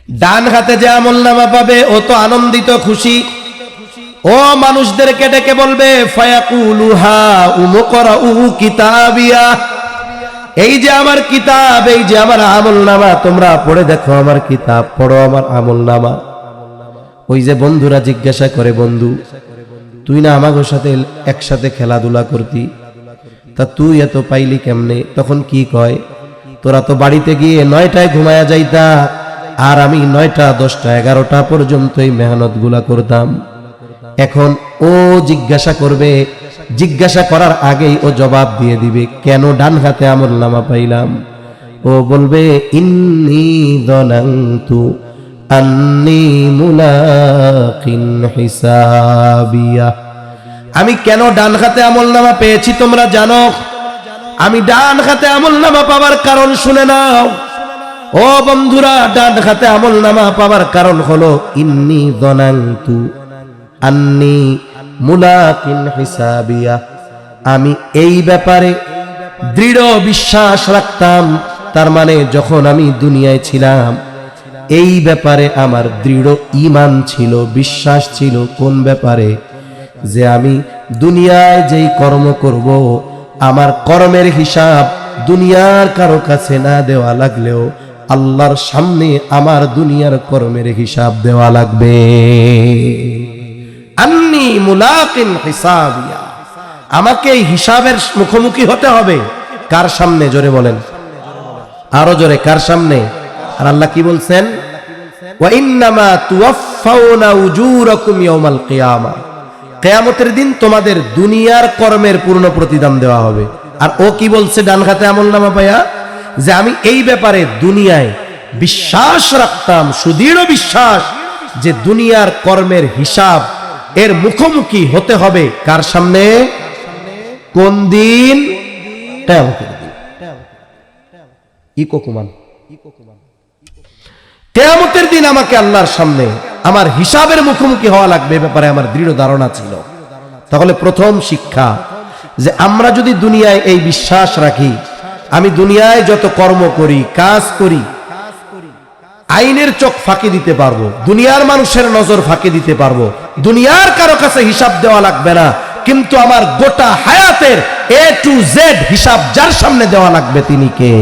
ডান হাতে যে আমলনামা পাবে ও তো আনন্দিত খুশি, ও মানুষদেরকে ডেকে বলবে ফায়াকুলু হা উমকরাউ কিতাবিয়া, এই যে আমার কিতাব, এই যে আমার আমলনামা, তোমরা পড়ে দেখো আমার কিতাব, পড়ো আমার আমলনামা। ওই যে বন্ধুরা জিজ্ঞাসা করে, বন্ধু তুই না আমাদের সাথে একসাথে খেলাধুলা করতি, তা তুই এত পাইলি কেমনে? তখন কি কয়, তোরা তো বাড়িতে গিয়ে 9টায় ঘুমায়া যাইতা, আর আমি 9টা 10টা 11টা পর্যন্ত এই মেহনত গুলা করতাম। এখন ও জিজ্ঞাসা করবে, জিজ্ঞাসা করার আগেই ও জবাব দিয়ে দিবে কেন ডান হাতে আমলনামা পাইলাম। ও বলবে ইন্নী যানানতু আন্নী মুলাকিন হিসাবিয়া, আমি কেন ডান হাতে আমলনামা পেয়েছি তোমরা জানো? আমি ডান হাতে আমলনামা পাওয়ার কারণ শুনে নাও ও বন্ধুরা। ডান হাতে আমলনামা পাওয়ার কারণ হলো ইন্নী যানানতু আন্নী মুলাকিন হিসাবিয়া, আমি এই ব্যাপারে দৃঢ় বিশ্বাস রাখতাম। তার মানে যখন আমি দুনিয়ায় ছিলাম এই ব্যাপারে আমার দৃঢ় ঈমান ছিল, বিশ্বাস ছিল। কোন ব্যাপারে? যে আমি দুনিয়ায় যেই কর্ম করব, আমার কর্মের হিসাব দুনিয়ার কারো কাছে না দেওয়া লাগলেও আল্লাহর সামনে আমার দুনিয়ার কর্মের হিসাব দেওয়া লাগবে। আন্নী মুলাকিন হিসাবিয়া, আমাকে এই হিসাবের মুখোমুখি হতে হবে। কার সামনে? জোরে বলেন, আরো জোরে, কার সামনে? আর আল্লাহ কি বলছেন? ওয়া ইন্নামা তুওয়াফাউনা উজুরাকুম ইয়াউমাল কিয়ামা, কিয়ামতের দিন তোমাদের দুনিয়ার কর্মের পূর্ণ প্রতিদান দেওয়া হবে। আর ও কি বলছে ডান হাতে আমলনামা পায়া? যে আমি এই ব্যাপারে দুনিয়ায় বিশ্বাস রাখতাম, সুদৃঢ় বিশ্বাস, যে দুনিয়ার কর্মের হিসাব এর মুখোমুখি হতে হবে কার সামনে? কোন দিন? কিয়ামতের দিন। কিয়ামতের দিন আমাকে আল্লাহর সামনে আমার হিসাবের মুখোমুখি হওয়া লাগবে, ব্যাপারে আমার দৃঢ় ধারণা ছিল। তাহলে প্রথম শিক্ষা যে আমরা যদি দুনিয়ায় এই বিশ্বাস রাখি, আমি দুনিয়ায় যত কর্ম করি, কাজ করি, আইনের চোখ ফাঁকি দিতে পারবো, দুনিয়ার মানুষের নজর ফাঁকি দিতে পারবো, দুনিয়ার কারো কাছে হিসাব দেওয়া লাগবে না, কিন্তু আমার গোটা হায়াতের A to Z হিসাব যার সামনে দেওয়া লাগবে তিনি কে?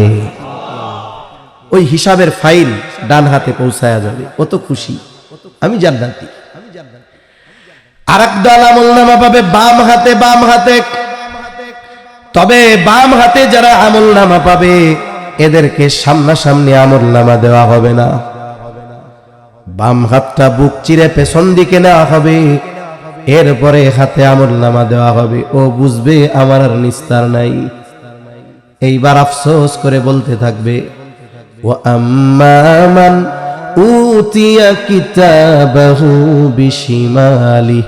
ওই হিসাবের ফাইল ডান হাতে পৌঁছায়া যাবে, কত খুশি, আমি জান্নাতি। আরেক দল আমলনামা পাবে বাম হাতে, বাম হাতে। তবে বাম হাতে যারা আমলনামা পাবে এদেরকে সামনাসামনি আমলনামা দেওয়া হবে না, বাম হাতটা বুক চিরে পেছন দিকে নেওয়া হবে, এরপরে হাতে আমলনামা দেওয়া হবে। ও বুঝবে আমার আর নিস্তার নাই। এইবার আফসোস করে বলতে থাকবে ওয়া আম্মা মান উতিয়া কিতাবাহু বিশিমালি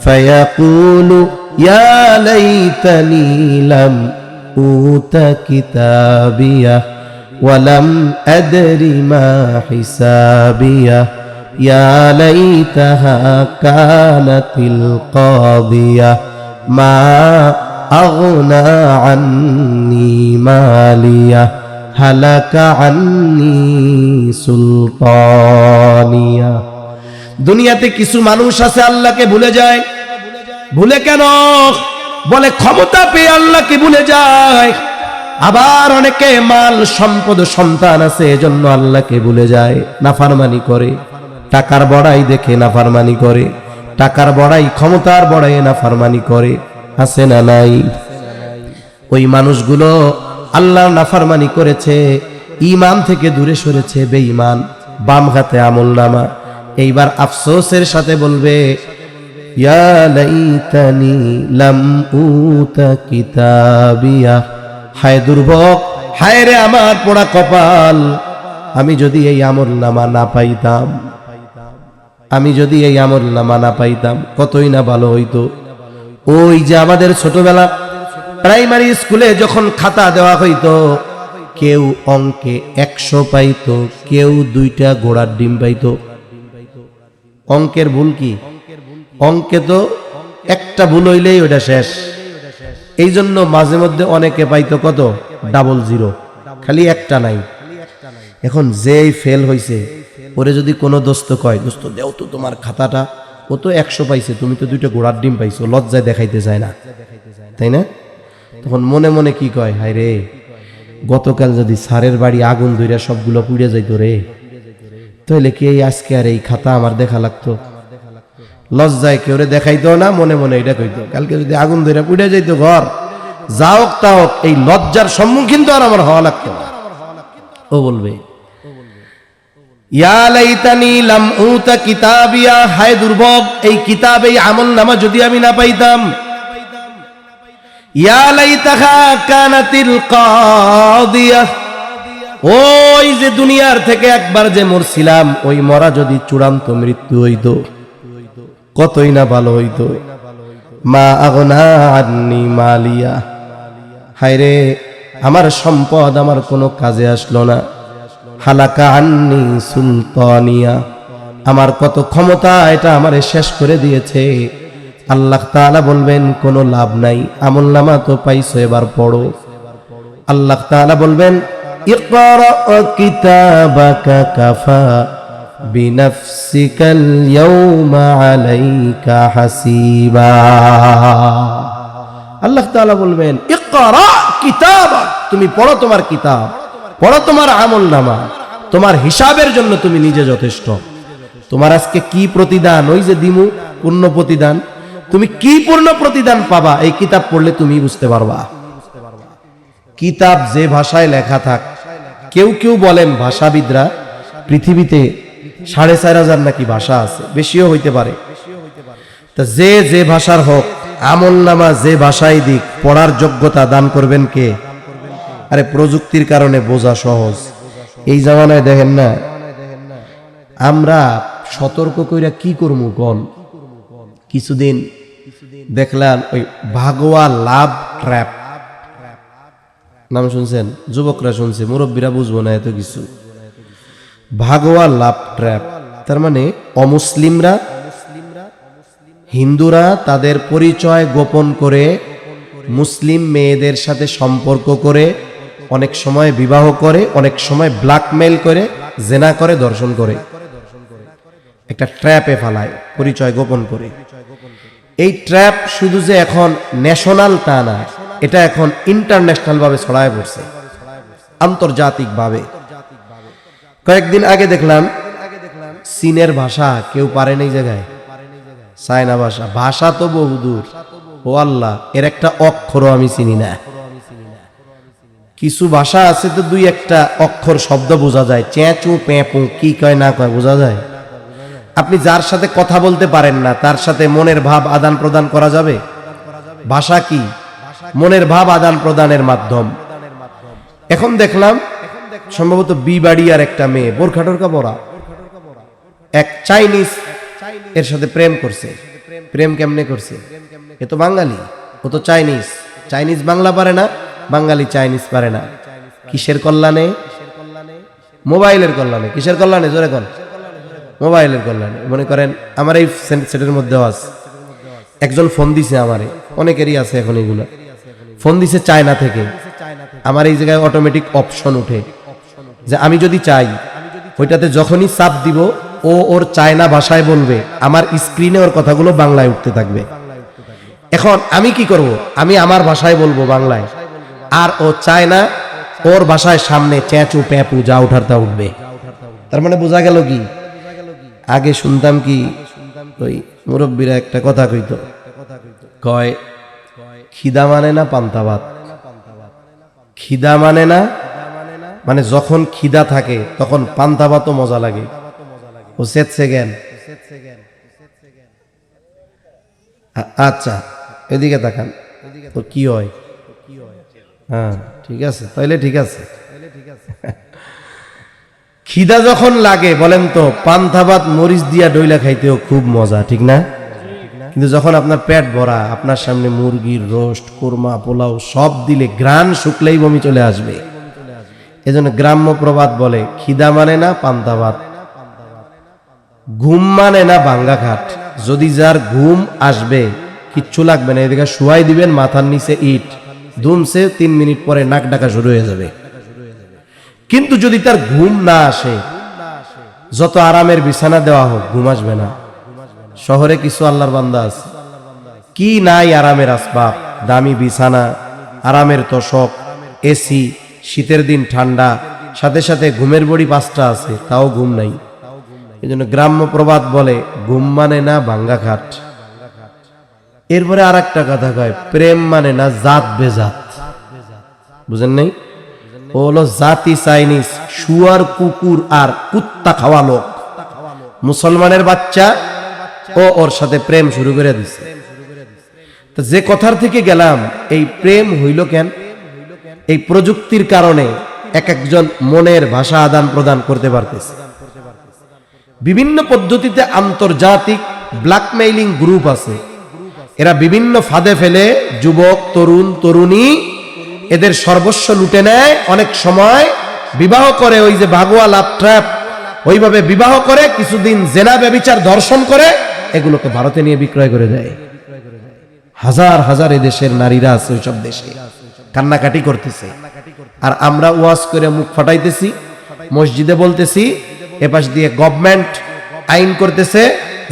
ফায়াকুলু ইয়া লাইতানি লাম উতা কিতাবিয়া ওয়া লাম আদরি মা হিসাবিয়া ইয়া লাইতাহা কানাতিল কাদিয়া মা আগনা আন্নি মালিয়া হালাকা আন্নি সুলতানিয়া। দুনিয়াতে কিছু মানুষ আছে আল্লাহকে ভুলে যায়। ভুলে কেন? বলে ক্ষমতা পেয়ে আল্লাহকে ভুলে যায়। আবার অনেকে মাল সম্পদ সন্তান আছে এজন্য আল্লাহকে ভুলে যায়, নাফরমানি করে, টাকার বড়াই দেখে নাফরমানি করে, টাকার বড়াই, ক্ষমতার বড়াই নাফরমানি করে। আছে না নাই? ওই মানুষগুলো আল্লাহর নাফরমানি করেছে, ঈমান থেকে দূরে সরেছে, বেঈমান। বাম হাতে আমলনামা। এইবার আফসোসের সাথে বলবে ইয়া লাইতানি লাম উতা কিতাবিয়া, হায় দুর্ভোগ, হায় রে আমার পোড়া কপাল, আমি যদি এই আমলনামা না পাইতাম, আমি যদি এই আমলনামা না পাইতাম কতই না ভালো হইতো। ওই যে আমাদের ছোটবেলা প্রাইমারি স্কুলে যখন খাতা দেওয়া হইতো, কেউ অঙ্কে 100 পাইতো, কেউ 2টা ঘোড়ার ডিম পাইতো। অঙ্কের ভুল কি? অঙ্কে তো একটা ভুল হইলেই ওটা শেষ। এই জন্য মাঝে মধ্যে অনেকে পাইতো কত? 00, খালি একটা নাই। এখন যেই ফেল হইছে ওরে যদি কোনো দোস্ত কয়, দোস্ত দেও তো তোমার খাতাটা, ও তো 100 পাইছে, তুমি তো 2টা ঘোড়ার ডিম পাইছো, লজ্জায় দেখাইতে যায় না, তাই না? তখন মনে মনে কি কয়, হায় রে, গতকাল যদি স্যারের বাড়ি আগুন ধইরা সবগুলো পুড়ে যাইতো রে, তাহলে কি এই আজকে আর এই খাতা আমার দেখা লাগতো? লজ্জায় কেউ দেখাইতো না, মনে মনে এটা কইতো, কালকে যদি আগুন ধইরা পুড়ে যাইতো ঘর, যা হোক তা হোক, এই লজ্জার সম্মুখীন তো আর আমার হওয়া লাগতো না। ও বলবে, ইয়া লাইতানি লাম উতা কিতাবিয়া, হায় দুর্ভোগ, এই কিতাব, এই আমলনামা যদি আমি না পাইতাম। ইয়া লাইতাহা কানাতিল কাদিয়া, ওই যে দুনিয়ার থেকে একবার যে মরছিলাম, ওই মরা যদি চূড়ান্ত মৃত্যু হইতো, কতই না ভালো হইতো। মা আগনা আন্নি মালিয়া, হায় রে, আমার সম্পদ আমার কোনো কাজে আসলো না। হালাকা আন্নি সুলতানিয়া, আমার কত ক্ষমতা, এটা আমারে শেষ করে দিয়েছে। আল্লাহ তাআলা বলবেন কোনো লাভ নাই, আমলনামা তো পাইছো, এবার পড়ো। আল্লাহ তাআলা বলবেন, ইকরা কিতাবাকা কাফা বিনাফসিকাল ইয়াউমা আলাইকা হাসিবা। আল্লাহ তাআলা বলবেন, ইকরা কিতাবাক, তুমি পড়ো তোমার কিতাব, পড়ো তোমার আমলনামা, তোমার হিসাবের জন্য তুমি নিজে যথেষ্ট। তোমার আজকে কি প্রতিদান, ওই যে দিমু পূর্ণ প্রতিদান, তুমি কি পূর্ণ প্রতিদান পাবা, এই কিতাব পড়লে তুমি বুঝতে পারবা। কিতাব যে ভাষায় লেখা থাক, কেউ কেউ বলেন ভাষাবিদরা, পৃথিবীতে 4,500 নাকি ভাষা আছে, বেশিও হইতে পারে। তা যে যে ভাষার হোক, আমলনামা যে ভাষায় দিক, পড়ার যোগ্যতা দান করবেন কে? আরে প্রযুক্তির কারণে বোঝা সহজ। এই জামানায় দেখেন না, আমরা সতর্ক কইরা কি করবো গন? কিছুদিন দেখলাম ওই ভাগোয়া লাভ ট্র্যাপ, নাম শুনছেন? যুবকরা শুনছে, মুরব্বীরা বুঝবো না এত কিছু। ভাগোয়া লাভ ট্র্যাপ, তার মানে অমুসলিমরা, হিন্দুরা তাদের পরিচয় গোপন করে মুসলিম মেয়েদের সাথে সম্পর্ক করে, অনেক সময় বিবাহ করে, অনেক সময় ব্ল্যাকমেইল করে, জেনা করে, ধর্ষণ করে, একটা ট্র্যাপে ফালায় পরিচয় গোপন করে। এই ট্র্যাপ শুধু যে এখন ন্যাশনাল তা না, এটা এখন ইন্টারন্যাশনাল ভাবে ছড়ায় পড়ছে, আন্তর্জাতিক ভাবে। কয়েকদিন আগে দেখলাম চীনের ভাষা কেউ পারে না এই জায়গায়, চায়না ভাষা, ভাষা তো বহুদূর, ও আল্লাহ, এর একটা অক্ষরও আমি চিনি না। কিছু ভাষা আছে তো 2-1টা অক্ষর শব্দ বোঝা যায়, চেঁচু পেঁপু কি কয় না কয় বোঝা যায়। আপনি যার সাথে কথা বলতে পারেন না, তার সাথে মনের ভাব আদান প্রদান করা যাবে? ভাষা কি? মনের ভাব আদান প্রদানের মাধ্যম। এখন দেখলাম সম্ভবত বিবাড়িয়ার একটা মেয়ে, বোরখা টোরখা পরা, এক চাইনিজ এর সাথে প্রেম করছে। প্রেম কেমনে করছে? এ তো বাঙালি, ও তো চাইনিজ, চাইনিজ বাংলা পারে না, বাঙালি চাইনিজ পারে না। কিসের কল্যাণে? মোবাইলের কল্যাণে। কিসের কল্যাণে? জোরে কোন? মোবাইলের কল্যাণে। মনে করেন আমার এই সেটের মধ্যেও আছে, একজন ফোন দিছে আমারে, অনেকেরই আছে এখন এগুলো, ফোন দিছে চায়না থেকে। আমার এই জায়গায় অটোমেটিক অপশন উঠে যে আমি যদি চাই, ওইটাতে যখনই চাপ দিব, ও ওর চায়না ভাষায় বলবে, আমার স্ক্রিনে ওর কথাগুলো বাংলায় উঠতে থাকবে। এখন আমি কি করব? আমি আমার ভাষায় বলবো বাংলায়, আর ও চায়না ওর ভাষায় সামনে চেঁচু পেঁপু যা উঠার তা উঠবে। তার মানে বোঝা গেল কি? আগে শুনতাম কি, ওই মুরব্বীরা একটা কথা কইতো, কয় খিদা মানে না পান্তা ভাত। খিদা মানে না, মানে যখন খিদা থাকে তখন পান্তা ভাতও মজা লাগে। ও সেটছে জ্ঞান। আচ্ছা এদিকে তাকান, তো কি হয়? হ্যাঁ ঠিক আছে, তাইলে ঠিক আছে। খিদা যখন লাগে বলেন তো, পান্তা ভাত মরিচ দিয়া ডইলা খাইতেও খুব মজা, ঠিক না? কিন্তু যখন আপনার পেট ভরা, আপনার সামনে মুরগির রোস্ট, কোরমা, পোলাও সব দিলে গ্রান শুকলেই বমি চলে আসবে। এজন্য গ্রাম্য প্রবাদ বলে, খিদা মানে না পান্তা ভাত, ঘুম মানে না ভাঙ্গা খাট। যদি যার ঘুম আসবে কিচ্ছু লাগবে না, এদিকে শুয়াই দিবেন, মাথার নিচে ইট ধুমছে, 3 মিনিট পরে নাক ডাকা শুরু হয়ে যাবে। কিন্তু যদি তার ঘুম না আসে, যত আরামের বিছানা দেওয়া হোক ঘুম আসবে না। শহরে কিছু আল্লাহর বান্দা আছে, কি নাই আরামের আসবাব, দামি বিছানা, আরামের তোশক, এসি, শীতের দিন ঠান্ডা, সাথে সাথে ঘুমের বড়ি 5টা আছে, তাও ঘুম নাই। এই জন্য গ্রাম্য প্রবাদ বলে, ঘুম মানে না ভাঙ্গা খাট। এরপরে আর একটা কথা কয়, প্রেম মানে না জাত বেজাত। বুঝেন নাই? ও হলো জাতি চাইনিজ, শুয়ার, কুকুর আর কুত্তা খাওয়া লোক। মুসলমানের বাচ্চা ও ওর সাথে প্রেম শুরু করে দিচ্ছে। তো যে কথার থেকে গেলাম, এই প্রেম হইল কেন? এই প্রযুক্তির কারণে এক একজন মনের ভাষা আদান প্রদান করতে পারতেছে। বিভিন্ন পদ্ধতিতে আন্তর্জাতিক ব্ল্যাকমেইলিং গ্রুপ আছে, এরা বিভিন্ন ফাঁদে ফেলে যুবক, তরুণ, তরুণী এদের সর্বস্ব লুটে নেয়। অনেক সময় বিবাহ করে, ওই যে ভাগুয়া লাভ ট্র্যাপ, ওইভাবে বিবাহ করে, কিছুদিন জেনা ব্যভিচার ধর্ষণ করে, এগুলোকে ভারতে নিয়ে বিক্রয় করে দেয়। হাজার হাজার এদেশের নারীরা আছে ওইসব দেশে, কান্নাকাটি করতেছে। আর আমরা ওয়াজ করে মুখ ফাটাইতেছি, মসজিদে বলতেছি, এপাশ দিয়ে গভর্নমেন্ট আইন করতেছে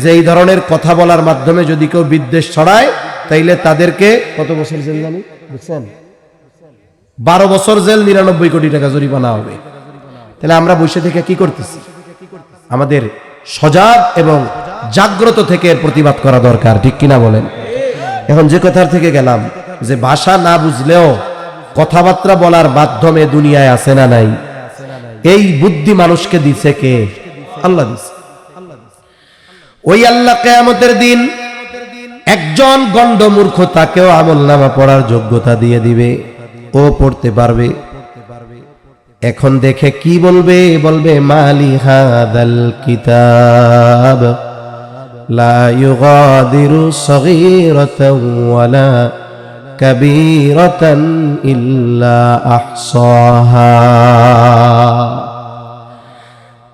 যে এই ধরনের কথা বলার মাধ্যমে যদি কেউ বিদ্বেষ ছড়ায় তাইলে তাদেরকে কত বছর জেল জানি বুঝছেন? 12 বছর জেল, 99 কোটি টাকা জরিমানা হবে। তাহলে আমরা বসে থেকে কি করতেছি? আমাদের সজাগ এবং জাগ্রত থেকে এর প্রতিবাদ করা দরকার, ঠিক কিনা বলেন? এখন যে কথার থেকে গেলাম, যে ভাষা না বুঝলেও কথাবার্তা বলার মাধ্যমে দুনিয়ায় আছে না নাই? এই বুদ্ধি মানুষকে দিছে কে? আল্লাহ দিছে। ওই আল্লাহ কিয়ামতের দিন একজন গন্ডমূর্খ তাকেও আমলনামা পড়ার যোগ্যতা দিয়ে দিবে, ও পড়তে পারবে। এখন দেখে কি বলবে? বলবে মালি হাদাল কিতাব লা ইউগাদিরু সগীরাতাও ওয়ালা কাবীরাতান ইল্লা আহসাহা।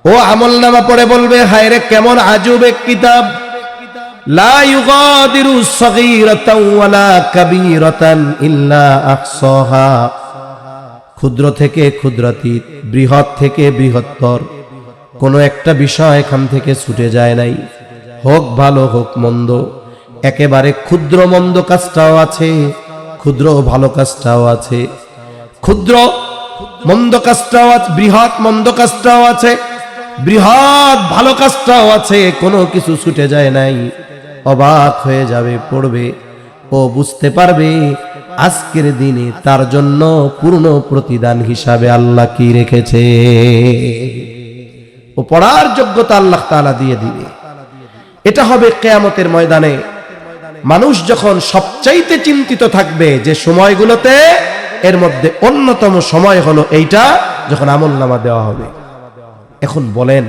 ও আমলনামা পড়ে বলবে, হায় রে কেমন আজব এক কিতাব, লা ইউগাদিরু সগীরাতাও ওয়ালা কাবীরাতান ইল্লা আহসাহা। ক্ষুদ্র থেকে ক্ষুদ্রাতীত, বৃহৎ থেকে বৃহত্তর, কোনো একটা বিষয় এখান থেকে ছুটে যায় নাই। হোক ভালো হোক মন্দ, একেবারে ক্ষুদ্র মন্দ কাজটাও আছে, ক্ষুদ্র ভালো কাজটাও আছে, ক্ষুদ্র মন্দ কাজটাও আছে, বৃহৎ মন্দ কাজটাও আছে, বৃহৎ ভালো কাজটাও আছে, কোনো কিছু ছুটে যায় নাই। অবাক হয়ে যাবে, পড়বে ও বুঝতে পারবে আজকের দিনে তার জন্য পূর্ণ প্রতিদান হিসাবে আল্লাহ কি রেখেছে। ও পড়ার যোগ্যতা আল্লাহ তাআলা দিয়ে দিবে। এটা হবে কিয়ামতের ময়দানে। মানুষ যখন সবচাইতে চিন্তিত থাকবে যে সময়গুলোতে, এর মধ্যে অন্যতম সময় হলো এইটা, যখন আমলনামা দেওয়া হবে। এখন বলেন,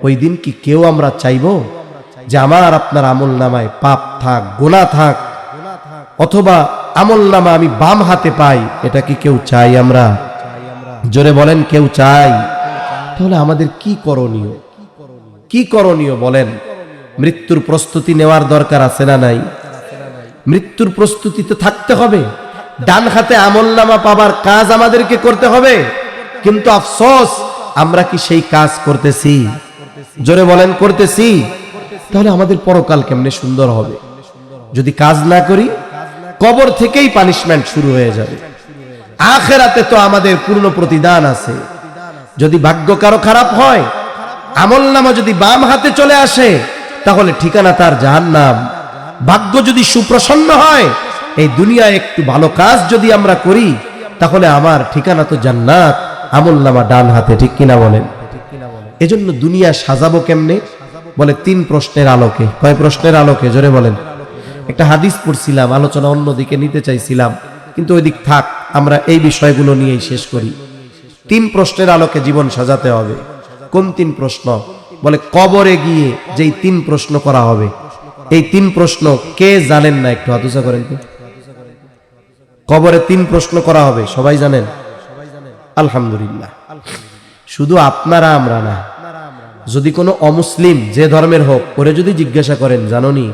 ওই দিন কি কেউ আমরা চাইবো যে আমার আপনার আমলনামায় পাপ থাক, গুনাহ থাক, অথবা আমলনামা আমি বাম হাতে পাই? এটা কি কেউ চাই আমরা? জোরে বলেন, কেউ চাই? তাহলে আমাদের কি করণীয়? কি করণীয় বলেন? মৃত্যুর প্রস্তুতি নেওয়ার দরকার আছে না নাই? মৃত্যুর প্রস্তুতিতে থাকতে হবে। ডান হাতে আমলনামা পাবার কাজ আমাদেরকে করতে হবে, কিন্তু আফসোস আমরা কি সেই কাজ করতেছি? জোরে বলেন, করতেছি? তাহলে আমাদের পরকাল কেমনে সুন্দর হবে? যদি কাজ না করি, কবর থেকেই পানিশমেন্ট শুরু হয়ে যাবে। আখিরাতে তো আমাদের পূর্ণ প্রতিদান আছে। যদি ভাগ্য কারো খারাপ হয়, আমলনামা যদি বাম হাতে চলে আসে, তাহলে ঠিকানা তার জাহান্নাম। ভাগ্য যদি সুপ্রসন্ন হয়, এই দুনিয়ায় একটু ভালো কাজ যদি আমরা করি, তাহলে আমার ঠিকানা তো জান্নাত, আমলনামা ডান হাতে, ঠিক কিনা বলেন? এজন্য দুনিয়া সাজাবো কেমনে? বলে 3 প্রশ্নের আলোকে। কয় প্রশ্নের আলোকে? জোরে বলেন। একটা হাদিস পড়ছিলাম, আলোচনা অন্যদিকে নিতে চাইছিলাম, কিন্তু ওই দিক থাক, আমরা এই বিষয়গুলো নিয়েই শেষ করি। 3 প্রশ্নের আলোকে জীবন সাজাতে হবে। কোন 3 প্রশ্ন? বলে কবরে গিয়ে যেই 3 প্রশ্ন করা হবে, এই 3 প্রশ্ন কে জানেন না? একটু হাত উঁচা করেন তো। কবরে 3 প্রশ্ন করা হবে, সবাই জানেন? আলহামদুলিল্লাহ। শুধু আপনারা আমরা না, যদি কোনো অমুসলিম যে ধর্মের হোক, ওরে যদি জিজ্ঞাসা করেন জানোনি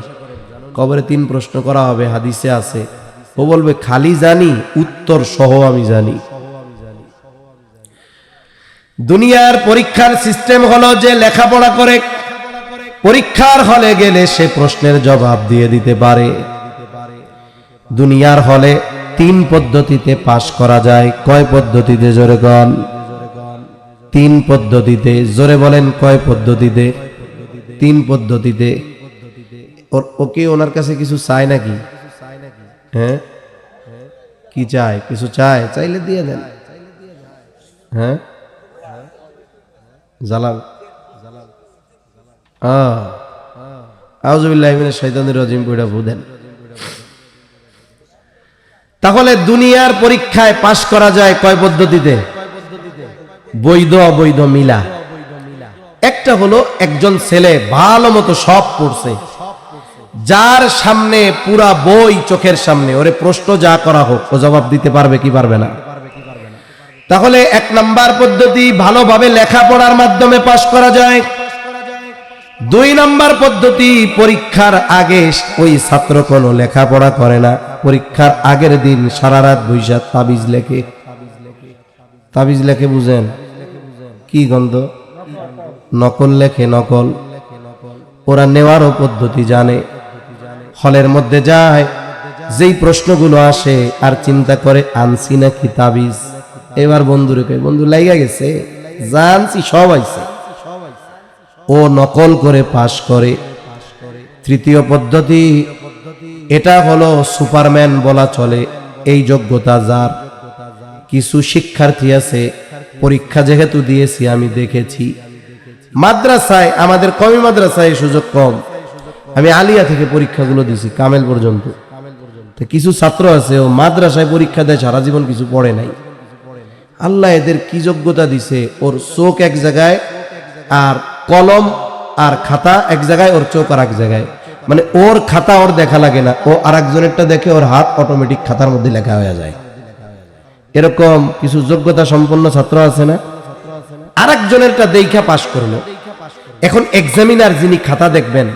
কবরে 3 প্রশ্ন করা হবে, হাদিসে আছে, ও বলবে খালি জানি, উত্তর সহ আমি জানি। দুনিয়ার পরীক্ষার সিস্টেম হলো যে লেখাপড়া করে পরীক্ষার হলে গেলে সে প্রশ্নের জবাব দিয়ে দিতে পারে। দুনিয়ার হলে 3 পদ্ধতিতে পাশ করা যায়। কয় পদ্ধতিতে? জোরে গণ। 3 পদ্ধতিতে। জোরে বলেন কয় পদ্ধতিতে? 3 পদ্ধতিতে। ওকে ওনার কাছে কিছু চাই নাকি? হ্যাঁ, কি চাই? কিছু চাই? চাইলে দিয়ে দেন। হ্যাঁ, জালাল আউযুবিল্লাহি মিনাশ শাইতানির রাজিম পড়া বুদেন। তাহলে দুনিয়ার পরীক্ষায় পাশ করা যায় কয় পদ্ধতিতে? বৈধ অবৈধ মিলা। একটা হলো একজন ছেলে ভালো মতো সব পড়ছে, যার সামনে পুরা বই চোখের সামনে, ওরে প্রশ্ন যা করা হোক ও জবাব দিতে পারবে কি পারবে না? তাহলে 1 নাম্বার পদ্ধতি, ভালোভাবে লেখাপড়ার মাধ্যমে পাশ করা যায়। 2 নাম্বার পদ্ধতি, পরীক্ষার আগে ওই ছাত্র কোনো লেখাপড়া করে না, পরীক্ষার আগের দিন সারা রাত বৈশা তাবিজ লেখে। তাবিজ লেখে বুঝেন কি গন্ধ? নকল লেখে, নকল। ওরা নেওয়ারও পদ্ধতি জানে। হলের মধ্যে যায়, যেই প্রশ্নগুলো আসে আর চিন্তা করে আনছি নাকি তাবিজ। এবার বন্ধুরে কই, বন্ধু লাইগা গেছে, জানছি সব আইছে। ও নকল করে পাশ করে। 3য় পদ্ধতি, এটা হলো সুপারম্যান বলা চলে। এই যোগ্যতা যার। কিছু শিক্ষার্থী আছে, পরীক্ষা যেহেতু দিয়েছি আমি দেখেছি, মাদ্রাসায়, আমাদের কমি মাদ্রাসায় সুযোগ কম, আমি আলিয়া থেকে পরীক্ষাগুলো দিছি কামেল পর্যন্ত। তো কিছু ছাত্র আছে ও মাদ্রাসায় পরীক্ষা দেয়, সারা জীবন কিছু পড়ে নাই। আল্লাহ এদের কি যোগ্যতা দিছে, ওর চোখ এক জায়গায় আর কলম আর খাতা এক জায়গায়, ওর চোখ আর এক জায়গায়। মানে ওর খাতা ওর দেখা লাগে না, ও আর একজনেরটা দেখে ওর হাত অটোমেটিক খাতার মধ্যে লেখা হয়ে যায়। এরকম কিছু যোগ্যতা সম্পন্ন ছাত্র আছে না? আর একজনেরটা দেখা পাশ করলো। এখন এক্সামিনার যিনি খাতা দেখবেন,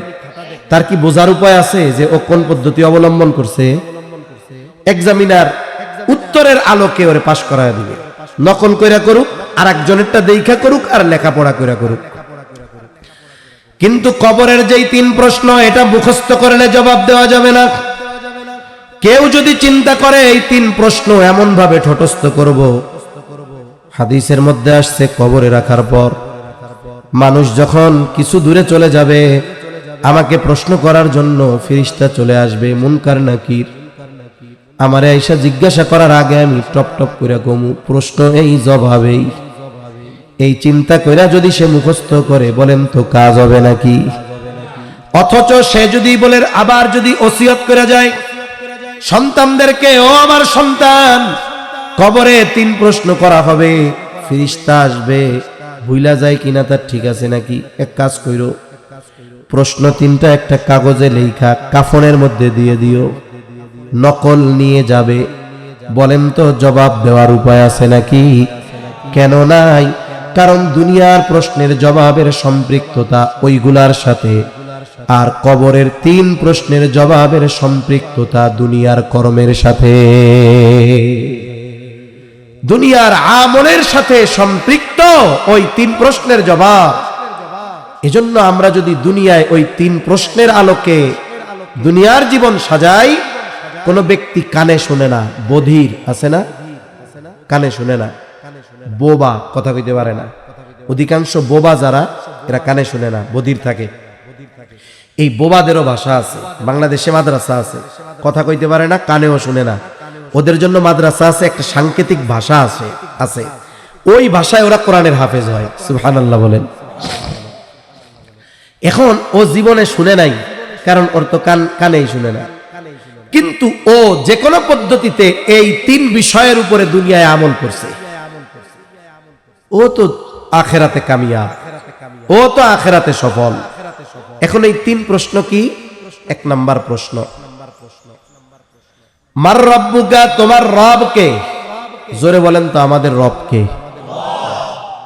তার কি বোঝার উপায় আছে যে ও কোন পদ্ধতি অবলম্বন করছে? এক্সামিনার উত্তরের আলোকে ওরে পাশ করায় দিবে। নকল কইরা করুক, আর একজনেরটা দেখা করুক, আর লেখাপড়া কইরা করুক। কিন্তু কবরের যেই 3 প্রশ্ন, এটা মুখস্থ করলে জবাব দেওয়া যাবে না। কেউ যদি চিন্তা করে এই 3 প্রশ্ন এমন ভাবে ঠটস্থ করব, হাদিসের মধ্যে আসছে কবরে রাখার পর মানুষ যখন কিছু দূরে চলে যাবে, আমাকে প্রশ্ন করার জন্য ফেরেশতা চলে আসবে, মুনকার নাকির। আমারে আয়েশা জিজ্ঞাসা করার আগে আমি টপ টপ করে কমু, প্রশ্ন এই জবাবেই। এই চিন্তা কইরা যদি সে মুখস্থ করে, বলেন তো কাজ হবে নাকি? অথচ সে যদি বলে, আবার যদি ওসিয়ত করে যায় সন্তানদেরকে, ও আমার সন্তান, কবরে 3 প্রশ্ন করা হবে, ফেরেশতা আসবে, ভুলা যায় কিনা তার ঠিক আছে নাকি? এক কাজ কইরো, প্রশ্ন 3টা একটা কাগজে লেখা কাফনের মধ্যে দিয়ে দিও, নকল নিয়ে যাবে। বলেন তো জবাব দেওয়ার উপায় আছে নাকি? কেন নাই? কারণ দুনিয়ার প্রশ্নের জবাবের সম্পৃক্ততা ওইগুলার সাথে, আর কবরের 3 প্রশ্নের জবাবের সম্পৃক্ততা দুনিয়ার কর্মের সাথে, দুনিয়ার আমলের সাথে সম্পৃক্ত ওই 3 প্রশ্নের জবাব। এজন্য আমরা যদি দুনিয়ায় ওই 3 প্রশ্নের আলোকে দুনিয়ার জীবন সাজাই, কোন ব্যক্তি কানে শুনে না, বধির আছে না, কানে শুনে না, বোবা, কথা কইতে পারে না। অধিকাংশ বোবা যারা, এরা কানে শুনে না, বধির থাকে। এই বোবাদেরও ভাষা আছে, বাংলাদেশে মাদ্রাসা আছে, কথা কইতে পারে না, কানেও শুনে না। ওদের জন্য মাদ্রাসা আছে, একটা সাংকেতিক ভাষা আছে, ওই ভাষায় ওরা কোরআনের হাফেজ হয়। সুবহানাল্লাহ বলেন। এখন ও জীবনে শুনে নাই, কারণ ওর তো কানেই শুনে না, কিন্তু ও যে কোনো পদ্ধতিতে এই 3 বিষয়ের উপরে দুনিয়ায় আমল করছে। ও তো আখেরাতে কামিয়াব, ও তো আখেরাতে সফল। এখন এই 3 প্রশ্ন কি? 1 নাম্বার প্রশ্ন, মার রব্বুকা, তোমার রব কে? জোরে বলেন তো, আমাদের রব কে?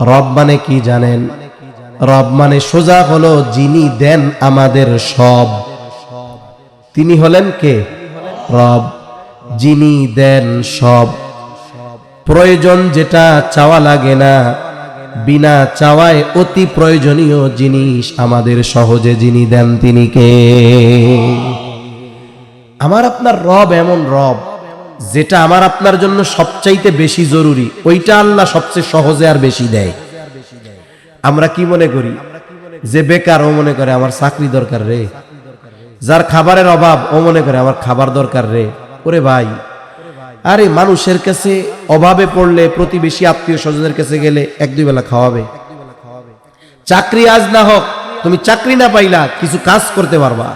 রব মানে কি জানেন? রব মানে সোজা হলো যিনি দেন আমাদের সব। তিনি হলেন কে? রব, যিনি দেন সব। প্রয়োজন যেটা চাওয়া লাগে না, বিনা চাওয়ায় অতি প্রয়োজনীয় জিনিস আমাদের সহজে যিনি দেন তিনি কে? আমার আপনার রব এমন রব যেটা আমার আপনার জন্য সবচাইতে বেশি জরুরি, ওইটা আল্লাহ সবচেয়ে সহজে আর বেশি দেয়। আমরা কি মনে করি? যে বেকার ও মনে করে আমার চাকরি দরকার রে, যার খাবারের অভাব ও মনে করে আমার খাবার দরকার রে। ওরে ভাই, আরে মানুষের কাছে অভাবে পড়লে প্রতিবেশী আত্মীয় স্বজনের কাছে গেলে এক দুই বেলা খাওয়াবে। চাকরি আজ না হোক, তুমি চাকরি না পাইলা কিছু কাজ করতে পারবা,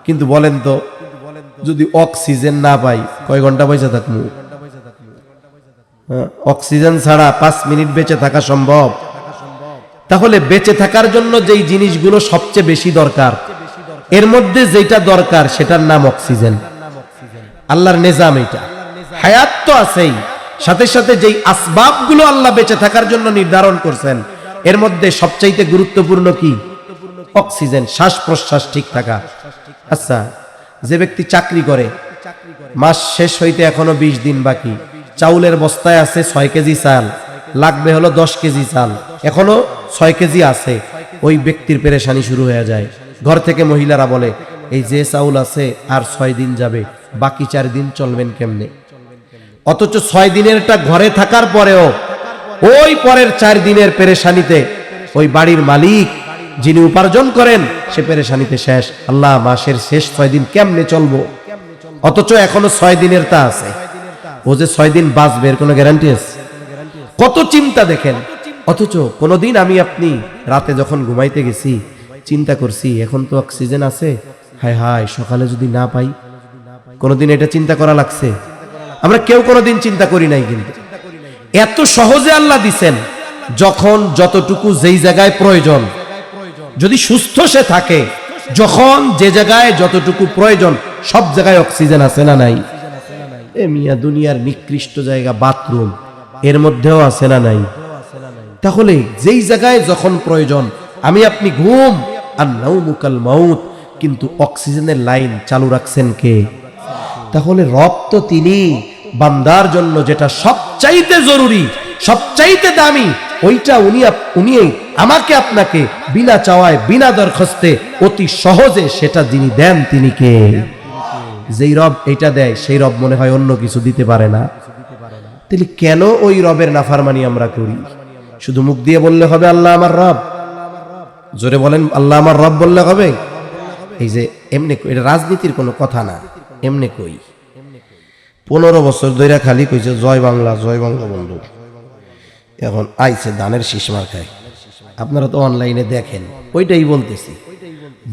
কিন্তু বলেন তো যদি অক্সিজেন না পাই কয় ঘন্টা বেঁচে থাকবো? অক্সিজেন ছাড়া 5 মিনিট বেঁচে থাকা সম্ভব? তাহলে বেঁচে থাকার জন্য যেই জিনিসগুলো সবচেয়ে বেশি দরকার, এর মধ্যে যেটা দরকার সেটার নাম অক্সিজেন। আল্লাহর নিজাম এটা। হায়াত তো আছেই, সাথে সাথে যেই আসবাবগুলো আল্লাহ বেঁচে থাকার জন্য নির্ধারণ করছেন, এর মধ্যে সবচাইতে গুরুত্বপূর্ণ কি? অক্সিজেন, শ্বাস প্রশ্বাস ঠিক থাকা। আচ্ছা, যে ব্যক্তি চাকরি করে, মাস শেষ হইতে এখনো 20 দিন বাকি, চাউলের বস্তায় আছে 6 কেজি চাল, লাগবে হলো 10 কেজি চাল, এখনো 6 কেজি আছে, ওই ব্যক্তির পেরেশানি শুরু হয়ে যায়। ঘর থেকে মহিলারা বলে, এই যে চাউল আছে আর 6 দিন যাবে, বাকি 4 দিন চলবেন কেমনে? অথচ 6 দিনেরটা ঘরে থাকার পরেও ওই পরের 4 দিনের পেরেশানিতে ওই বাড়ির মালিক যিনি উপার্জন করেন সে পেরেশানিতে শেষ। আল্লাহ, মাসের শেষ 6 দিন কেমনে চলবো? অথচ এখনো 6 দিনের তা আছে। ও যে 6 দিন বাঁচবে এর কোনো গ্যারান্টি আছে? কত চিন্তা দেখেন। অথচ কোনোদিন আমি আপনি রাতে যখন ঘুমাইতে গেছি চিন্তা করছি এখন তো অক্সিজেন আছে, হায় হায় সকালে যদি না পাই? কোনোদিন এটা চিন্তা করা লাগছে? আমরা কেউ কোনোদিন চিন্তা করি নাই। কিন্তু এত সহজে আল্লাহ দিছেন, যখন যতটুকু যেই জায়গায় প্রয়োজন, যদি সুস্থ সে থাকে, যখন যে জায়গায় যতটুকু প্রয়োজন সব জায়গায় অক্সিজেন আছে না নাই? এ মিয়া, দুনিয়ার নিকৃষ্ট জায়গা বাথরুম, এর মধ্যেও আছে না নাই? তাহলে যেই জায়গায় যখন প্রয়োজন, আমি আপনি ঘুম আর নাউমুকাল মাউত, কিন্তু অক্সিজেনের লাইন চালু রাখছেন কে? তাহলে রব তো তিনি, বান্দার জন্য যেটা সবচাইতে জরুরি, সবচাইতে দামি, ওইটা উনি আমাকে আপনাকে বিনা চাওয়ায় বিনা দরখাস্তে অতি সহজে সেটা যিনি দেন তিনি কে? যেই রব এটা দেয় সেই রব মনে হয় অন্য কিছু দিতে পারে না। তাহলে কেন ওই রবের নাফরমানি আমরা করি? শুধু মুখ দিয়ে বললে হবে আল্লাহ আমার রব? জোরে বলেন, আল্লাহ আমার রব বললে হবে? এই যে এমনি, এটা রাজনীতির কোনো কথা না, এমনি কই 15 বছর ধরে খালি কইছে জয় বাংলা, জয় বঙ্গবন্ধু, এখন আইছে ধানের শীষ মার্কায়। আপনারা তো অনলাইনে দেখেন, ওইটাই বলতেছি।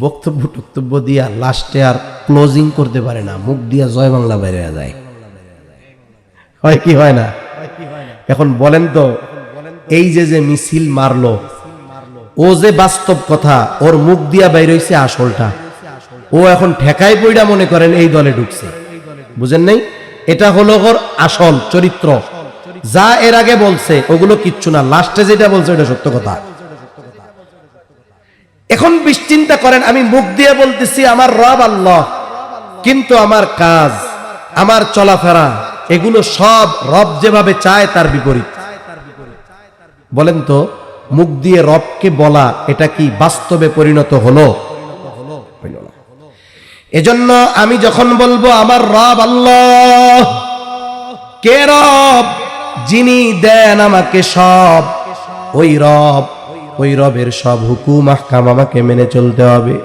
বক্তব্য দিয়া লাস্টে আর ক্লোজিং করতে পারে না, মুখ দিয়া জয় বাংলা বাইরে যায়। হয় কি হয় না? এখন বলেন তো, এই যে মিছিল মারলো, ও যে বাস্তব কথা, ওর মুখ দিয়া বাইরে হইছে আসলটা। ও এখন ঠেকায় পইড়া মনে করেন এই দলে ঢুকছে, বুঝেন নাই? এটা হলো ওর আসল চরিত্র। যা এর আগে বলছে ওগুলো কিচ্ছু না, লাস্টে যেটা বলছে ওটা সত্য কথা। এখন চিন্তা করেন, আমি মুখ দিয়ে বলতেছি আমার রব আল্লাহ, কিন্তু আমার কাজ, আমার চলাফেরা, এগুলো সব রব যেভাবে চায় তার বিপরীত। বলেন তো, মুখ দিয়ে রবকে বলা এটা কি বাস্তবে পরিণত হলো? হইল না। এজন্য আমি যখন বলবো আমার রব আল্লাহ, কে রব? যিনি দেন আমাকে সব, ওই রবের সব হুকুম আহকাম আমাকে মেনে চলতে হবে।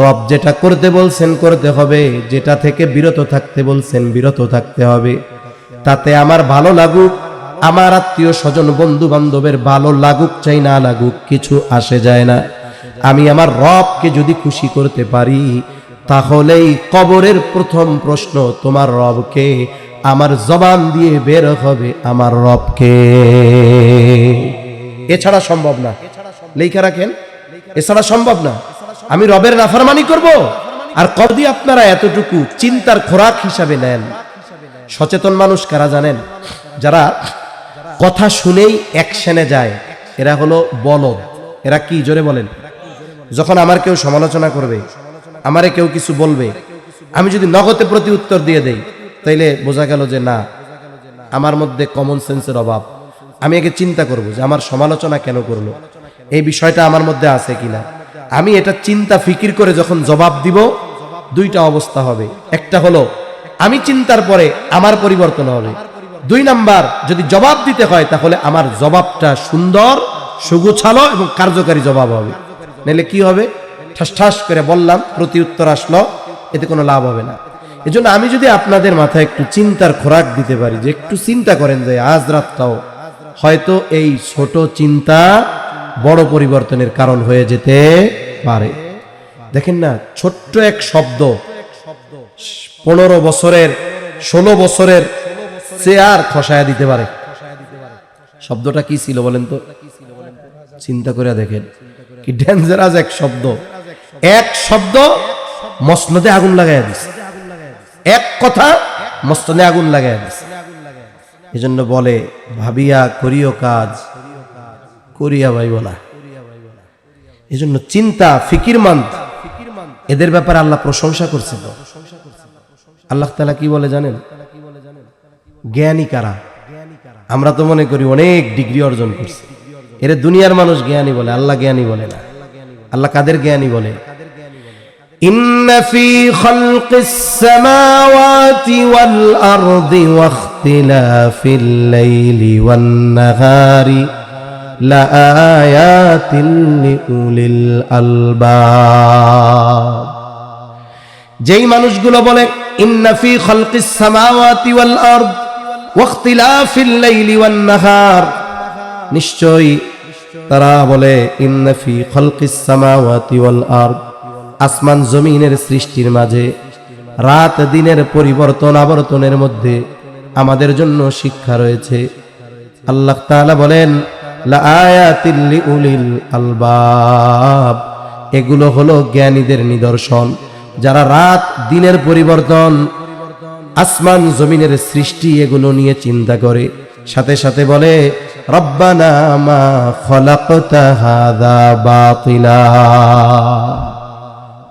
রব যেটা করতে বলছেন করতে হবে, যেটা থেকে বিরত থাকতে বলছেন বিরত থাকতে হবে। তাতে আমার ভালো লাগুক, আমার আত্মীয় স্বজন বন্ধু বান্ধবের ভালো লাগুক চাই না লাগুক, কিছু আসে যায় না। আমি আমার রবকে যদি খুশি করতে পারি, তাহলেই কবরের প্রথম প্রশ্ন তোমার রবকে, আমার জবান দিয়ে বের হবে আমার রবকে। এছাড়া সম্ভব না, লেখা রাখেন, এছাড়া সম্ভব না। আমি রবের নাফরমানি করব? আর কদি আপনারা এতটুকু চিন্তার খোরাক হিসাবে নেন? সচেতন মানুষ কারা জানেন? যারা কথা শুনেই অ্যাকশনে যায়, এরা হলো বলদ। এরা কি? জোরে বলেন। যখন আমার কেউ সমালোচনা করবে, আমারে কেউ কিছু বলবে, আমি যদি নগদে প্রতি উত্তর দিয়ে দেই, তাইলে বোঝা গেল যে না, আমার মধ্যে কমন সেন্সের অভাব, আমি আগে চিন্তা করব যে আমার সমালোচনা কেন করলো, এই বিষয়টা আমার মধ্যে আছে কিনা। আমি এটা চিন্তা ফিকির করে যখন জবাব দিব, দুইটা অবস্থা হবে। একটা হলো আমি চিন্তার পরে আমার পরিবর্তন হবে। 2 নাম্বার, যদি জবাব দিতে হয় তাহলে আমার জবাবটা সুন্দর, সুগুছালো এবং কার্যকারী জবাব হবে। নাহলে কি হবে, ঠাস ঠাস করে বললাম, প্রতি উত্তর আসলো, এতে কোনো লাভ হবে না। এজন্য আমি যদি আপনাদের মাথায় একটু চিন্তার খোরাক দিতে পারি, যে একটু চিন্তা করেন যে আজ রাতটাও হয়তো এই ছোট চিন্তা বড় পরিবর্তনের কারণ হয়ে যেতে পারে। দেখেন না, ছোট্ট এক শব্দ 15 বছরের 16 বছরের চেয়ার খসায়া দিতে পারে। শব্দটা কি ছিল বলেন তো, চিন্তা করে দেখেন কি ডেঞ্জারাস এক শব্দ। এক শব্দ মসনদে আগুন লাগাইয়া দিছে, এক কথা মসনদে আগুন লাগাইয়া দিছে। এজন্য বলে ভাবিয়া করিও কাজ, করিয়া ভাইব না। এজন্য চিন্তা ফিকিরমন্দ, এদের ব্যাপারে আল্লাহ প্রশংসা করছিল। আল্লাহ তাআলা কি বলে জানেন, জ্ঞানী কারা? আমরা তো মনে করি অনেক ডিগ্রি অর্জন করছি, এর দুনিয়ার মানুষ জ্ঞানী বলে, আল্লাহ জ্ঞানী বলে না। আল্লাহ কাদের জ্ঞানী বলে? ইন্না ফি খালকিস সামাওয়াতি ওয়াল আরদি ওয়াখতিলাফিল লাইলি ওয়ান নাহারি লাআয়াতিন লিউলিল আলবাব। যেই মানুষগুলো বলে ইন্না ফি খালকিস সামাওয়াতি ওয়াল আরদ ওয়াখতিলাফিল লাইলি ওয়ান নাহার, নিশ্চয়ই তারা বলে ইন্না ফি খালকিস সামাওয়াতি ওয়াল আরদ, আসমান জমিনের সৃষ্টির মাঝে রাত দিনের পরিবর্তন আবর্তনের মধ্যে আমাদের জন্য শিক্ষা রয়েছে। আল্লাহ তাআলা বলেন লাআয়াতিল লিউলিল আলবাব, এগুলো হলো জ্ঞানীদের নিদর্শন, যারা রাত দিনের পরিবর্তন, আসমান জমিনের সৃষ্টি এগুলো নিয়ে চিন্তা করে। সাথে সাথে বলে রব্বানা মা খালাকতা হাযা বাতিলা,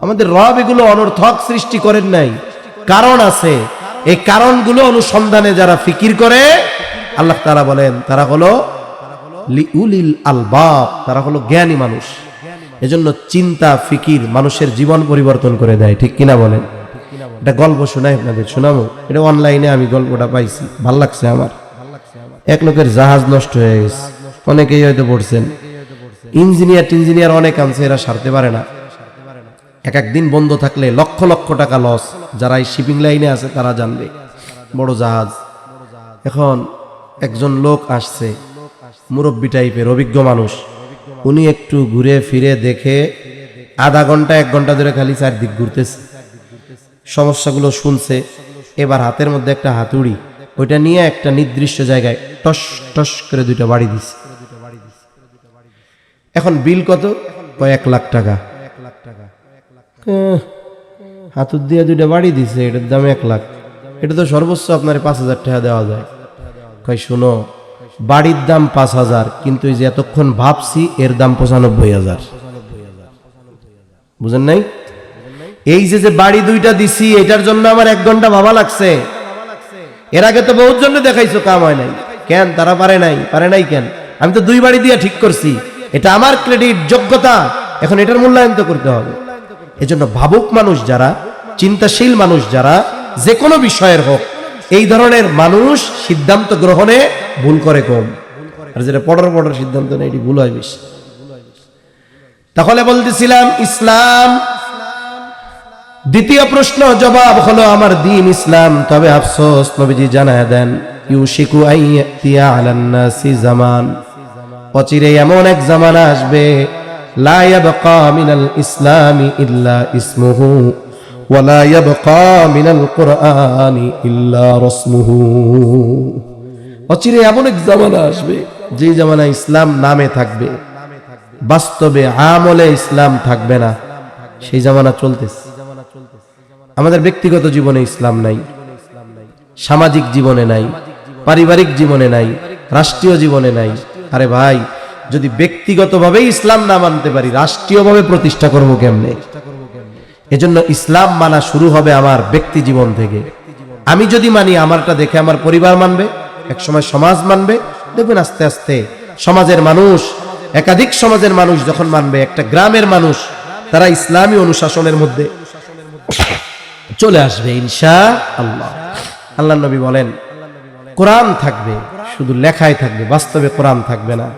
আমাদের রব এগুলো অনর্থক সৃষ্টি করেন নাই, কারণ আছে। এই কারণগুলো অনুসন্ধানে যারা ফিকির করে, আল্লাহ তাআলা বলেন তারা হলো লিউলিল আলবাব, তারা হলো জ্ঞানী মানুষ। এজন্য চিন্তা ফিকির মানুষের জীবন পরিবর্তন করে দেয়, ঠিক কিনা বলেন? এটা গল্প শোনাই আপনাদের, শোনাবো। এটা অনলাইনে আমি গল্পটা পাইছি, ভাল লাগছে আমার। এক লোকের জাহাজ নষ্ট হয়ে গেছে, অনেকেই হয়তো পড়ছেন। ইঞ্জিনিয়ার অনেক আনছে, এরা সারতে পারে না। এক দিন বন্ধ থাকলে লক্ষ লক্ষ টাকা লস। যারা এই শিপিং লাইনে আছে তারা জানবে, বড় জাহাজ। এখন একজন লোক আসছে, মুরব্বী টাইপের অভিজ্ঞ মানুষ। উনি একটু ঘুরে ফিরে দেখে আধা ঘন্টা 1 ঘন্টা ধরে খালি চারদিক ঘুরতেছে, সমস্যাগুলো শুনছে। এবার হাতের মধ্যে একটা হাতুড়ি, ওইটা নিয়ে একটা নির্দিষ্ট জায়গায় টস টস করে 2টা বাড়ি দিছে। এখন বিল কত? 1 লাখ টাকা। হাতুড় দিয়ে 2টা বাড়ি দিছে, এটার দাম 1 লাখ। এটা তো সর্বোচ্চ আপনার 5,000 টাকা দেওয়া যায়। কই শোনো, বাড়ির দাম 5,000, কিন্তু এই যে এতক্ষণ ভাবছি এর দাম 95,000। বুঝেন নাই? এই যে বাড়ি 2টা দিছি, এটার জন্য আমার 1 ঘন্টা ভাবা লাগছে। এর আগে তো বহুত জন্য দেখাইছো, কাম হয় নাই কেন? তারা পারে নাই কেন? আমি তো 2 বাড়ি দিয়ে ঠিক করছি, এটা আমার ক্রেডিট, যোগ্যতা। এখন এটার মূল্যায়ন তো করতে হবে। এজন্য ভাবুক মানুষ যারা, চিন্তাশীল মানুষ যারা, যে কোনো বিষয়ের হোক, এই ধরনের মানুষ সিদ্ধান্ত গ্রহণে ভুল করে কম, আর যেটা পড়ার সিদ্ধান্ত নেই এটি ভুল হয় বেশি। তাহলে বলতেছিলাম ইসলাম। দ্বিতীয় প্রশ্ন জবাব হলো আমার দিন ইসলাম। তবে আফসোস, নবীজি জানায় দেন ইউশিকু আইয়াতিয়া আলান নাসি জামান, অচিরে এমন এক জামানা আসবে লা ইয়াবকা মিনাল ইসলামি ইল্লা ইসমুহু ওয়া লা ইয়াবকা মিনাল কুরআনি ইল্লা রাসমুহু। অচিরে এমন এক জামানা আসবে, যে জামানা ইসলাম নামে থাকবে, বাস্তবে আমলে ইসলাম থাকবে না। সেই জামানা চলতেছে। আমাদের ব্যক্তিগত জীবনে ইসলাম নাই, সামাজিক জীবনে নাই, পারিবারিক জীবনে নাই, রাষ্ট্রীয় জীবনে নাই। আরে ভাই, যদি ব্যক্তিগতভাবে ইসলাম না মানতে পারি, রাষ্ট্রীয়ভাবে প্রতিষ্ঠা করব কেমনে? এজন্য ইসলাম মানা শুরু হবে আমার ব্যক্তি জীবন থেকে। আমি যদি মানি, আমারটা দেখে আমার পরিবার মানবে, একসময় সমাজ মানবে, দেখবেন আস্তে আস্তে সমাজের মানুষ, একাধিক সমাজের মানুষ যখন মানবে, একটা গ্রামের মানুষ তারা ইসলামী অনুশাসনের মধ্যে চলে আসবে ইনশাআল্লাহ। আল্লাহর নবী বলেন কোরআন থাকবে, শুধু লেখায় থাকবে, বাস্তবে কোরআন থাকবে না।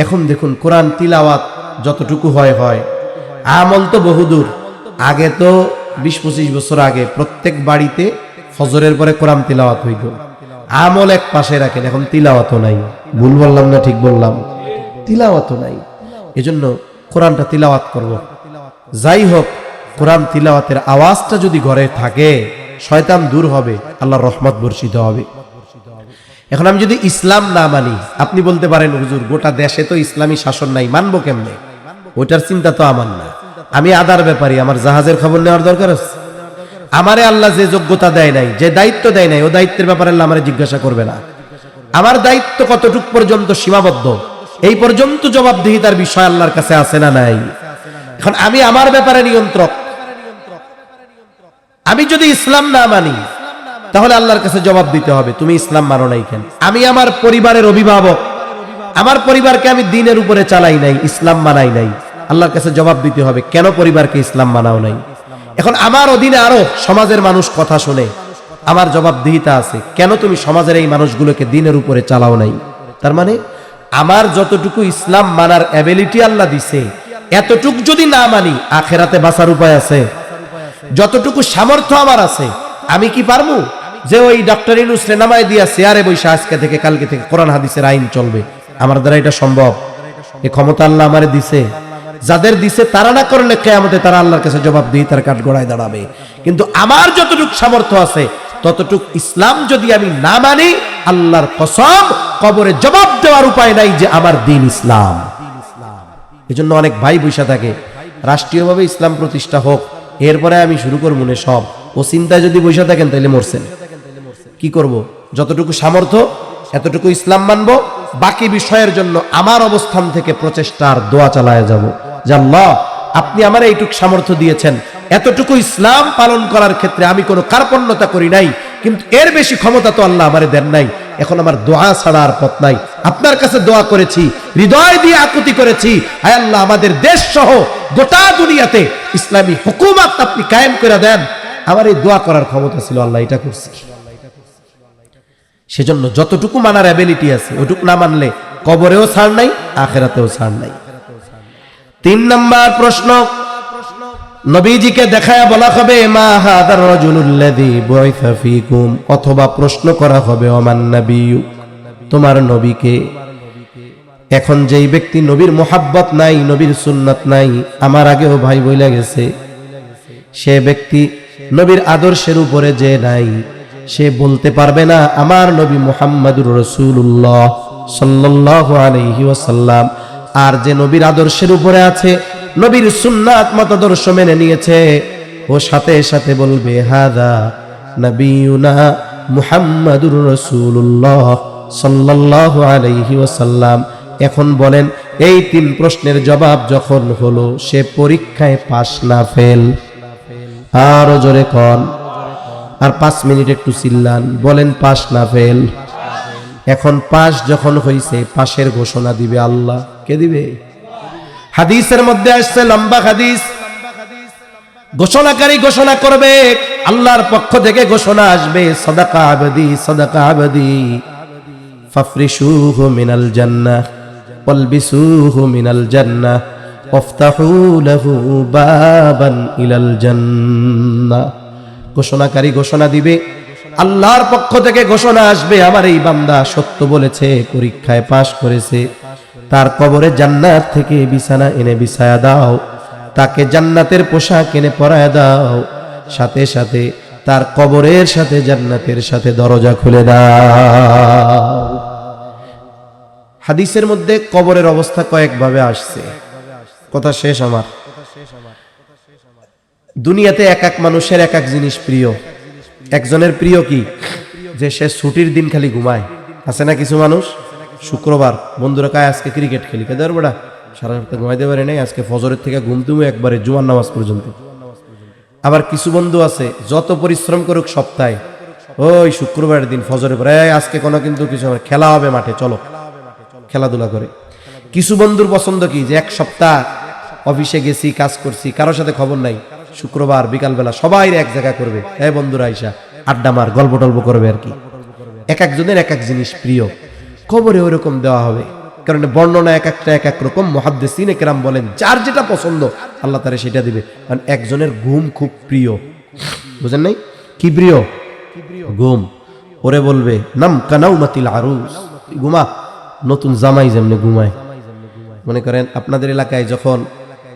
এখন দেখুন কোরআন তিলাওয়াত যতটুকু হয়, আমল তো বহুদূর। আগে তো 20-25 বছর আগে প্রত্যেক বাড়িতে ফজরের পরে কোরআন তিলাওয়াত হইত, আমল এক পাশে রাখেন, এখন তিলাওয়াতও নাই। ভুল বললাম না ঠিক বললাম? তিলাওয়াতও নাই। এজন্য কোরআনটা তিলাওয়াত করব। যাই হোক, কোরআন তিলাওয়াতের আওয়াজটা যদি ঘরে থাকে শয়তান দূর হবে, আল্লাহর রহমত বর্ষিত হবে। এখন আমি যদি ইসলাম না মানি, আপনি বলতে পারেন হুজুর গোটা দেশে তো ইসলামী শাসন নাই, মানবো কেমনে? ওইটার চিন্তা তো আমার না। আমি আদার ব্যাপারী, আমার জাহাজের খবর নেওয়ার দরকার আছে? আমারে আল্লাহ যে যোগ্যতা দেয় নাই, যে দায়িত্ব দেয় নাই, ও দায়িত্বের ব্যাপারে আল্লাহ আমারে জিজ্ঞাসা করবে না। আমার দায়িত্ব কতটুক পর্যন্ত সীমাবদ্ধ, এই পর্যন্ত জবাবদিহিতার বিষয় আল্লাহর কাছে আছে না নাই? এখন আমি আমার ব্যাপারে নিয়ন্ত্রক। আমি যদি ইসলাম না মানি তাহলে আল্লাহর কাছে জবাব দিতে হবে, তুমি ইসলাম মানো নাই কেন? আমি আমার পরিবারের অভিভাবক, আমার পরিবারকে আমি দ্বীনের উপরে চালাই নাই, ইসলাম মানাই নাই, আল্লাহর কাছে জবাব দিতে হবে কেন পরিবারকে ইসলাম মানাও নাই। এখন আমার অধীনে আরো সমাজের মানুষ কথা শুনে, আমার জবাবদিহিতা আছে, কেন তুমি সমাজের এই মানুষগুলোকে দ্বীনের উপরে চালাও নাই? তার মানে আমার যতটুকু ইসলাম মানার অ্যাবিলিটি আল্লাহ দিছে, এতটুকু যদি না মানি আখেরাতে বাঁচার উপায় আছে? যতটুকু সামর্থ্য আমার আছে, আমি কি পারবো যে ওই ডক্টর ইউনূস রে নামায় দিয়া চেয়ারে বসে আজকে থেকে কালকে থেকে কোরআন হাদিসের আইন চলবে? আমার দ্বারা এটা সম্ভব? এই ক্ষমতা আল্লাহ আমারে দিছে। যাদের দিছে তারা না করলে কিয়ামতে তারা আল্লাহর কাছে জবাবদিহিতার কাঠগড়ায় দাঁড়াবে। কিন্তু আমার যতটুকু সামর্থ্য আছে ততটুকু ইসলাম যদি আমি না মানি, আল্লাহর কসম কবরে জবাব দেওয়ার উপায় নাই যে আমার দ্বীন ইসলাম। এজন্য অনেক ভাই বৈশা থাকে রাষ্ট্রীয়ভাবে ইসলাম প্রতিষ্ঠা হোক, এরপরে আমি শুরু করব মনে সব। ও চিন্তায় যদি বৈশা থাকেন তাহলে মরছেন। কি করব? যতটুকু সামর্থ্য এতটুকু ইসলাম মানবো, বাকি বিষয়ের জন্য আমার অবস্থান থেকে প্রচেষ্টার দোয়া চালায় যাব যে আল্লাহ আপনি আমার এইটুকু সামর্থ্য দিয়েছেন, এতটুকু ইসলাম পালন করার ক্ষেত্রে আমি কোনো কার্পণ্যতা করি নাই, কিন্তু এর বেশি ক্ষমতা তো আল্লাহ আমারে দেন নাই। এখন আমার দোয়া ছাড়া আর পথ নাই। আপনার কাছে দোয়া করেছি, হৃদয় দিয়ে আকুতি করেছি, হায় আল্লাহ আমাদের দেশ সহ গোটা দুনিয়াতে ইসলামী হুকুমত আপনি কায়েম করে দেন। আমার এই দোয়া করার ক্ষমতা ছিল, আল্লাহ এটা করছি। সেজন্য যতটুকু মানার অ্যাবিলিটি আছে ওটুকু না মানলে কবরেও ছাড় নাই, আখিরাতেও ছাড় নাই। 3 নাম্বার প্রশ্ন, নবীজিকে দেখায়া বলা হবে মা হাদার রাজুলুল্লাযী বুইসা ফীকুম, অথবা প্রশ্ন করা হবে ওমান নাবিয়্যু, তোমার নবীকে। এখন যেই ব্যক্তি নবীর মুহাব্বত নাই, নবীর সুন্নাত নাই, আমার আগেও ভাই বইলা গেছে, সে ব্যক্তি নবীর আদর্শের উপরে যে নাই, সে বলতে পারবে না আমার নবী মুহাম্মাদুর রাসূলুল্লাহ সাল্লাল্লাহু আলাইহি ওয়াসাল্লাম। আর যে নবীর আদর্শের উপরে আছে, নবীর সুন্নাত মতাদর্শ মেনে নিয়েছে, ও সাথে সাথে বলবে হাদা নবিয়ুনা মুহাম্মাদুর রাসূলুল্লাহ সাল্লাল্লাহু আলাইহি ওয়াসাল্লাম। এখন বলেন এই 3 প্রশ্নের জবাব যখন হলো, সে পরীক্ষায় পাস না ফেল? আরো জোরে কোন, আর 5 মিনিট একটু চিল্লান, বলেন পাস না ফেল? এখন পাস যখন হইছে, পাশের ঘোষণা দিবে আল্লাহ। কে দিবে? হাদিসের মধ্যে আসছে, লম্বা হাদিস, ঘোষণাকারী ঘোষণা করবে, আল্লাহর পক্ষ থেকে ঘোষণা আসবে, সাদাকা আবদি সাদাকা আবদি ফাফরিশুহু মিনাল জান্নাহ ওয়ালবিসুহু মিনাল জান্নাহ ওয়াফতাহু লাহু বাবান ইলাল জান্নাহ। ঘোষণাকারী ঘোষণা দিবে, আল্লাহর পক্ষ থেকে ঘোষণা আসবে, আমার এই বান্দা সত্য বলেছে, পরীক্ষায় পাশ করেছে, তার কবরে জান্নাত থেকে বিছানা এনে বিছায়া দাও, তাকে জান্নাতের পোশাক এনে পরায়া দাও, সাথে সাথে তার কবরের সাথে জান্নাতের সাথে দরজা খুলে দাও। হাদিসের মধ্যে কবরের অবস্থা কয়েকভাবে আসছে, কথা শেষ আমার। দুনিয়াতে এক এক মানুষের এক এক জিনিস প্রিয়। একজনের প্রিয় কি, যে সে ছুটির দিন খালি ঘুমায়। আছে না কিছু মানুষ, শুক্রবার বন্ধুরা কায় আজকে ক্রিকেট খেলি, কে ধর বেড়া সারা সপ্তাহে ঘুমাইতে পারে নাই, আজকে ফজরের থেকে ঘুম তুমি একবারে জুমার নামাজ পর্যন্ত। আবার কিছু বন্ধু আছে যত পরিশ্রম করুক সপ্তাহে, ওই শুক্রবারের দিন ফজরের পরে আজকে কোনো কিন্তু কিছু খেলা হবে মাঠে, চলো খেলাধুলা করে। কিছু বন্ধুর পছন্দ কি যে এক সপ্তাহ অফিসে গেছি, কাজ করছি, কারোর সাথে খবর নাই, শুক্রবার বিকালবেলা সবাই এক জায়গা করবে, এই বন্ধুরা আইসা আড্ডা মার, গল্প টল্প করবে আর কি। এক একজনের এক এক জিনিস প্রিয়, খবরে ওইরকম দেওয়া হবে, কারণ বর্ণনা এক একটা এক এক রকম। মুহাদ্দিসিনে কেরাম বলেন যার যেটা পছন্দ আল্লাহ তাআলা সেটা দিবে। কারণ একজনের ঘুম খুব প্রিয়, বুঝেন নাই? কি প্রিয়? ঘুম। ওরে বলবে নাম কানাউমাতিল আরুস, ঘুমা, নতুন জামাই যেমনে ঘুমায়। মনে করেন আপনাদের এলাকায় যখন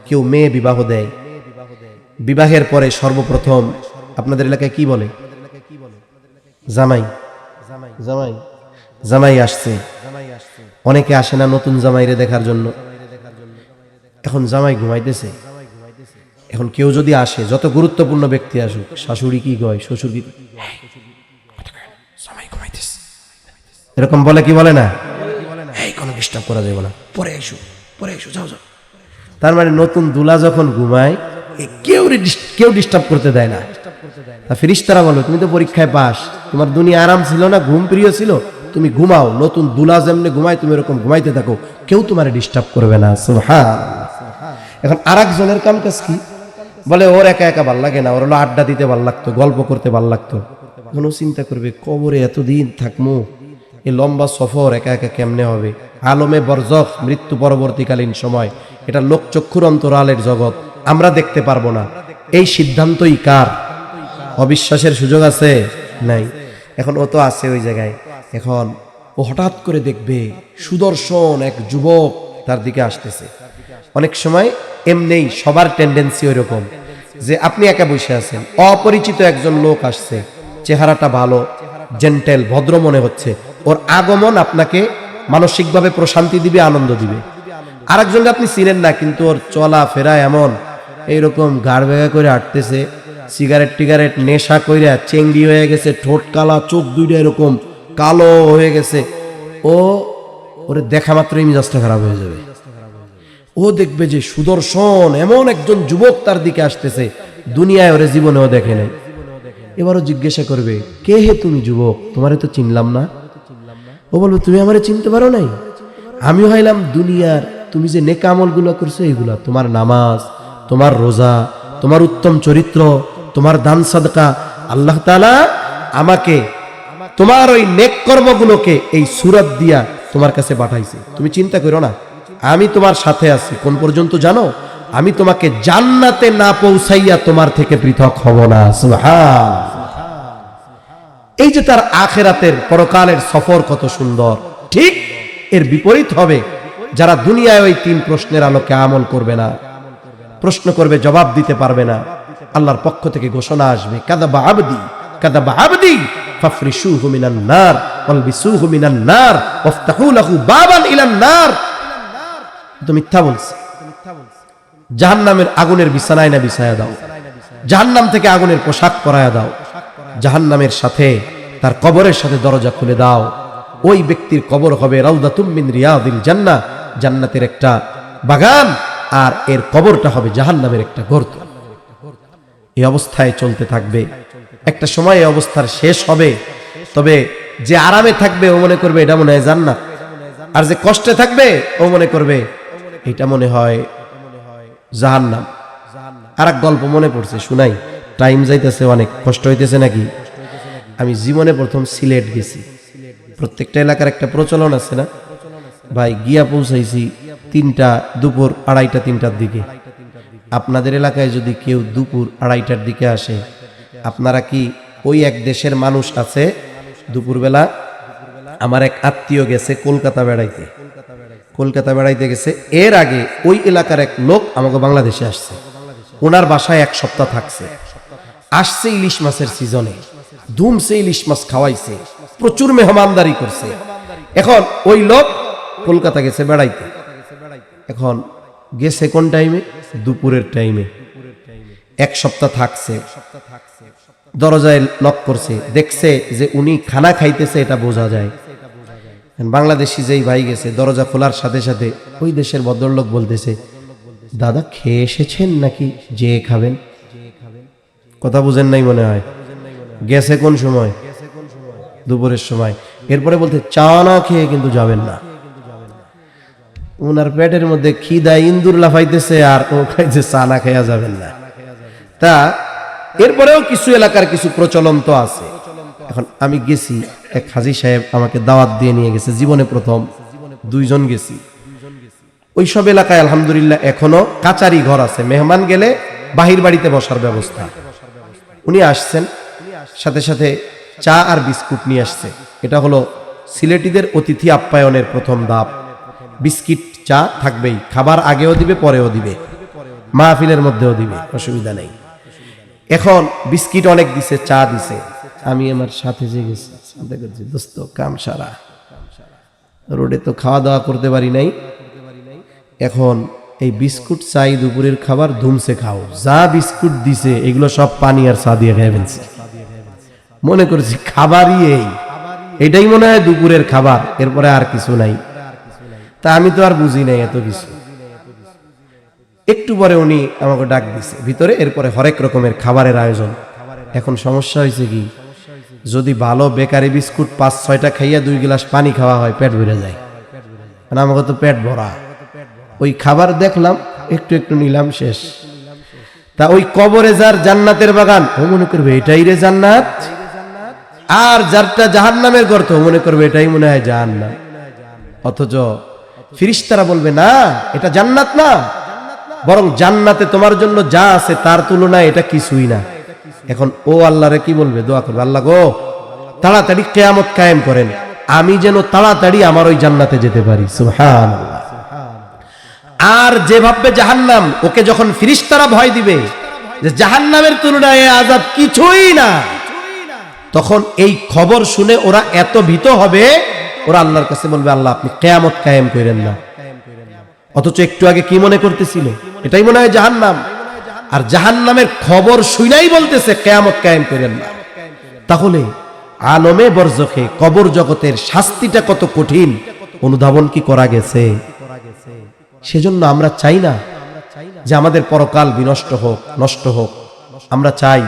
কেউ মেয়ে বিবাহ দেয়, বিবাহের পরে সর্বপ্রথম আপনাদের এলাকায় কি বলে? জামাই। জামাই জামাই আসছে। অনেকে আসে না নতুন জামাইরে দেখার জন্য। এখন জামাই ঘুমাইতেছে। এখন কেউ যদি আসে, যত গুরুত্বপূর্ণ ব্যক্তি আসুক, শাশুড়ি কি কয়, শ্বশুর কি, জামাই ঘুমাইতেছে, এরকম বলে কি বলে না? এই কোনো ডিস্টার্ব করা যাবে না, পরে এসো, পরে এসো, যাও যাও। তার মানে নতুন দুলা যখন ঘুমায় কেউ ডিস্টার্ব করতে দেয় না। তা ফেরেশতারা বলো তুমি তো পরীক্ষায় পাস, তোমার দুনিয়া আরাম ছিল না, ঘুম প্রিয় ছিল, তুমি ঘুমাও, নতুন দুলা যেমনে ঘুমায় তুমি এরকম ঘুমাইতে থাকো, কেউ তোমার ডিস্টার্ব করবে না। সুবহানাল্লাহ। এখন আরেকজনের কাম কাজ কি? বলে ওর একা একা ভাল লাগে না, ওর হলো আড্ডা দিতে ভাল লাগতো, গল্প করতে ভাল লাগতো। কোনো চিন্তা করবে কবরে এতদিন থাকমু, এই লম্বা সফর একা একা কেমনে হবে? আলমে বরজখ, মৃত্যু পরবর্তীকালীন সময়, এটা লোকচক্ষুর অন্তরালের জগৎ, আমরা দেখতে পারবো না। এই সিদ্ধান্তই কার? অবিশ্বাসের সুযোগ আছে? নাই। এখন ও তো আছে ওই জায়গায়। এখন ও হঠাৎ করে দেখবে সুদর্শন এক যুবক তার দিকে আসতেছে। অনেক সময় এমনিই সবার টেন্ডেন্সি ওই রকম যে আপনি একা বসে আছেন, অপরিচিত একজন লোক আসছে, চেহারাটা ভালো, জেন্টেল, ভদ্র মনে হচ্ছে, ওর আগমন আপনাকে মানসিকভাবে প্রশান্তি দিবে, আনন্দ দিবে। আরেকজনকে আপনি চিনেন না, কিন্তু ওর চলা ফেরা এমন, এইরকম গাড় বেগা করে হাঁটতেছে, সিগারেট টিগারেট নেশা কইরা চেংড়ি হয়ে গেছে, ঠোঁট কালা, চোখ দুইটা এরকম কালো হয়ে গেছে, ওরে দেখা মাত্রই মিজাজটা খারাপ হয়ে যাবে। ও দেখবে যে সুদর্শন এমন একজন যুবক তার দিকে আসতেছে, দুনিয়ায় ওরে জীবনেও দেখে নাই। এবারও জিজ্ঞাসা করবে কে হে তুমি যুবক, তোমারে তো চিনলাম না। ও বলবে তুমি আমারে চিনতে পারো নাই? আমি হইলাম দুনিয়ার, তুমি যে নেক আমলগুলো করছো এইগুলা, তোমার নামাজ, তোমার রোজা, তোমার উত্তম চরিত্র, তোমার দান সাদকা, আল্লাহ তাআলা আমাকে তোমার ওই নেক কর্মগুলোকে এই সূরত দিয়া তোমার কাছে পাঠাইছে। তুমি চিন্তা করো না, আমি তোমার সাথে আছি। কোন পর্যন্ত জানো? আমি তোমাকে জান্নাতে না পৌঁছাইয়া তোমার থেকে পৃথক হব না। সুবহানাল্লাহ। এই যে তার আখিরাতের পরকালের সফর কত সুন্দর। ঠিক এর বিপরীত হবে যারা দুনিয়ায় ওই তিন প্রশ্নের আলোকে আমল করবে না, প্রশ্ন করবে জবাব দিতে পারবে না। আল্লাহর পক্ষ থেকে ঘোষণা আসবে কাযাবা আবদি, কাযাবা আবদি ফাফরিশুহু মিনান নার ওয়ালবিসুহু মিনান নার ওয়াফতাহু লাহু বাবান ইলান নার। তো মিথ্যা বলছে, জাহান্নামের আগুনের বিছানায় না বিছায়া দাও, জাহান্নাম থেকে আগুনের পোশাক পরায়া দাও, জাহান্নামের সাথে তার কবরের সাথে দরজা খুলে দাও। ওই ব্যক্তির কবর হবে রাউদাতুম মিন রিয়াদিল জান্নাহ, জান্নাতের একটা বাগান, আর এর কবরটা হবে জাহান্নামের একটা গর্ত। এই অবস্থায় চলতে থাকবে। একটা সময় এই অবস্থার শেষ হবে। তবে যে আরামে থাকবে ও মনে করবে এটা মনে হয় জান্নাত, আর যে কষ্টে থাকবে ও মনে করবে এটা মনে হয় জাহান্নাম। আর এক গল্প মনে পড়ছে, শুনাই। টাইম যাইতেছে, অনেক কষ্ট হইতেছে নাকি? আমি জীবনে প্রথম সিলেট গেছি। প্রত্যেকটা এলাকার একটা প্রচলন আছে না ভাই, গিয়া পৌঁছাইছি দুপুর 2:30 3টার দিকে। আপনাদের এলাকায় যদি কেউ দুপুর 2:30টার দিকে আসে, আপনারা কি ওই এক দেশের মানুষ আছে? দুপুরবেলা আমার এক আত্মীয় গেছে কলকাতা বেড়াইতে গেছে। এর আগে ওই এলাকার এক লোক আমাকে বাংলাদেশে আসছে, ওনার বাসায় 1 সপ্তাহ থাকছে। আসছে ইলিশ মাছের সিজনে, ধুমছে ইলিশ মাছ খাওয়াইছে, প্রচুর মেহমানদারি করছে। এখন ওই লোক কলকাতা গেছে বেড়াইতে, এখন গেছে কোন টাইমে? দুপুরের টাইমে। 1 সপ্তাহ থাকছে, দরজায় নক করছে, দেখছে যে উনি খানা খাইতেছে, এটা বোঝা যায়। বাংলাদেশি যেই ভাই গেছে, দরজা খোলার সাথে সাথে ওই দেশের ভদ্রলোক বলতেছে, দাদা খেয়ে এসেছেন নাকি, যে খাবেন? কথা বুঝেন নাই মনে হয়। গেছে কোন সময়? দুপুরের সময়। এরপরে বলতে চা না খেয়ে কিন্তু যাবেন না। ওনার পেটের মধ্যে খিদা ইন্দুর লাফাইতেছে, আর ও খাইছে চা না খাইয়া যাবেন না। তা এরপরেও কিছু এলাকার কিছু প্রচলন তো আছে। এখন আমি গেছি, এক হাজী সাহেব আমাকে দাওয়াত দিয়ে নিয়ে গেছে, জীবনে প্রথম, 2 জন গেছি। ওই সব এলাকায় আলহামদুলিল্লাহ এখনো কাচারি ঘর আছে, মেহমান গেলে বাহির বাড়িতে বসার ব্যবস্থা। উনি আসছেন, সাথে সাথে চা আর বিস্কুট নিয়ে আসছে। এটা হলো সিলেটিদের অতিথি আপ্যায়নের প্রথম ধাপ। বিস্কিট চা থাকবেই, খাবার আগেও দিবে পরেও দিবে, মাহফিলের মধ্যেও দিবে, অসুবিধা নেই। এখন বিস্কিট অনেক দিছে, চা দিছে। আমি আমার সাথে যে গেছি, দোস্ত কাম সারা, রোডে তো খাওয়া দাওয়া করতে পারি নাই, এখন এই বিস্কুট চাই, দুপুরের খাবার ধুমসে খাও। যা বিস্কুট দিছে এগুলো সব পানি আর চা দিয়ে খেয়ে ফেলছি। মনে করেছি খাবারই এটাই মনে হয় দুপুরের খাবার, এরপরে আর কিছু নাই। তা আমি তো আর বুঝি নাই এত কিছু। একটু পরে উনি আমাকে ডাক দিছে ভিতরে, এরপরে হরেক রকমের খাবারের আয়োজন। এখন সমস্যা হয়েছে কি, যদি ভালো বেকারি বিস্কুট 5-6টা খাইয়া 2 গ্লাস পানি খাওয়া হয়, পেট ভরে যায়। মানে আমাকে তো পেট ভরা। ওই খাবার দেখলাম, একটু একটু নিলাম, শেষ। তা ওই কবরে যার জান্নাতের বাগান, ও মনে করবে এটাই রে জান্নাত, আর যারটা জাহান্নামের গর্ত, ও মনে করবে এটাই মনে হয় জাহান্নাম। অথচ ফেরেশতারা বলবে না, এটা জান্নাত না, বরং জান্নাতে তোমার জন্য যা আছে তার তুলনায় এটা কিছুই না। এখন ও আল্লাহরে কি বলবে, দোয়া করবে, আল্লাহ গো তাড়াতাড়ি কিয়ামত কায়েম করেন, আমি যেন তাড়াতাড়ি আমার ওই জান্নাতে যেতে পারি। সুবহানাল্লাহ। আর যে ভাববে জাহান্নাম, ওকে যখন ফেরেশতারা ভয় দিবে যে জাহান্নামের তুলনায় এই আযাব কিছুই না, তখন এই খবর শুনে ওরা এত ভীত হবে, ওরা আল্লাহর কাছে বলবে, আল্লাহ আপনি কিয়ামত কায়েম করেন না। অথচ একটু আগে কি মনে করতেছিল, এটাই মনে হয় জাহান্নাম, আর জাহান্নামের খবর শুনাই বলতেছে কিয়ামত কায়েম করেন না। তাহলে আলমে বরজখে কবর জগতের শাস্তিটা কত কঠিন অনুধাবন কি করা গেছে? সেজন্য আমরা চাই না যে আমাদের পরকাল বিনষ্ট হোক, নষ্ট হোক। আমরা চাই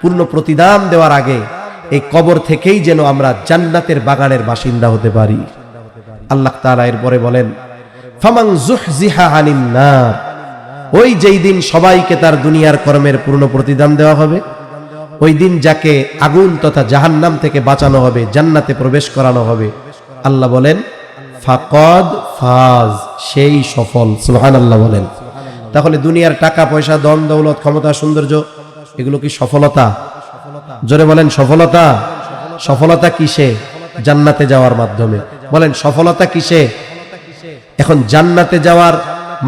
পূর্ণ প্রতিদান দেওয়ার আগে এই কবর থেকেই যেন আমরা জান্নাতের বাগানের বাসিন্দা হতে পারি। আল্লাহ তাআলা এরপরে বলেন, ফামান যুহজিহা আনিন নার, ওই যেই দিন সবাইকে তার দুনিয়ার কর্মের পূর্ণ প্রতিদান দেওয়া হবে, ওই দিন যাকে আগুন তথা জাহান্নাম থেকে বাঁচানো হবে, জান্নাতে প্রবেশ করানো হবে, আল্লাহ বলেন ফাকাদ ফাজ, সেই সফল। সুবহানাল্লাহ বলেন। তাহলে দুনিয়ার টাকা পয়সা, ধন দৌলত, ক্ষমতা, সৌন্দর্য, এগুলো কি সফলতা? জোরে বলেন সফলতা। সফলতা কিসে? জান্নাতে যাওয়ার মাধ্যমে। বলেন সফলতা কিসে? এখন জান্নাতে যাওয়ার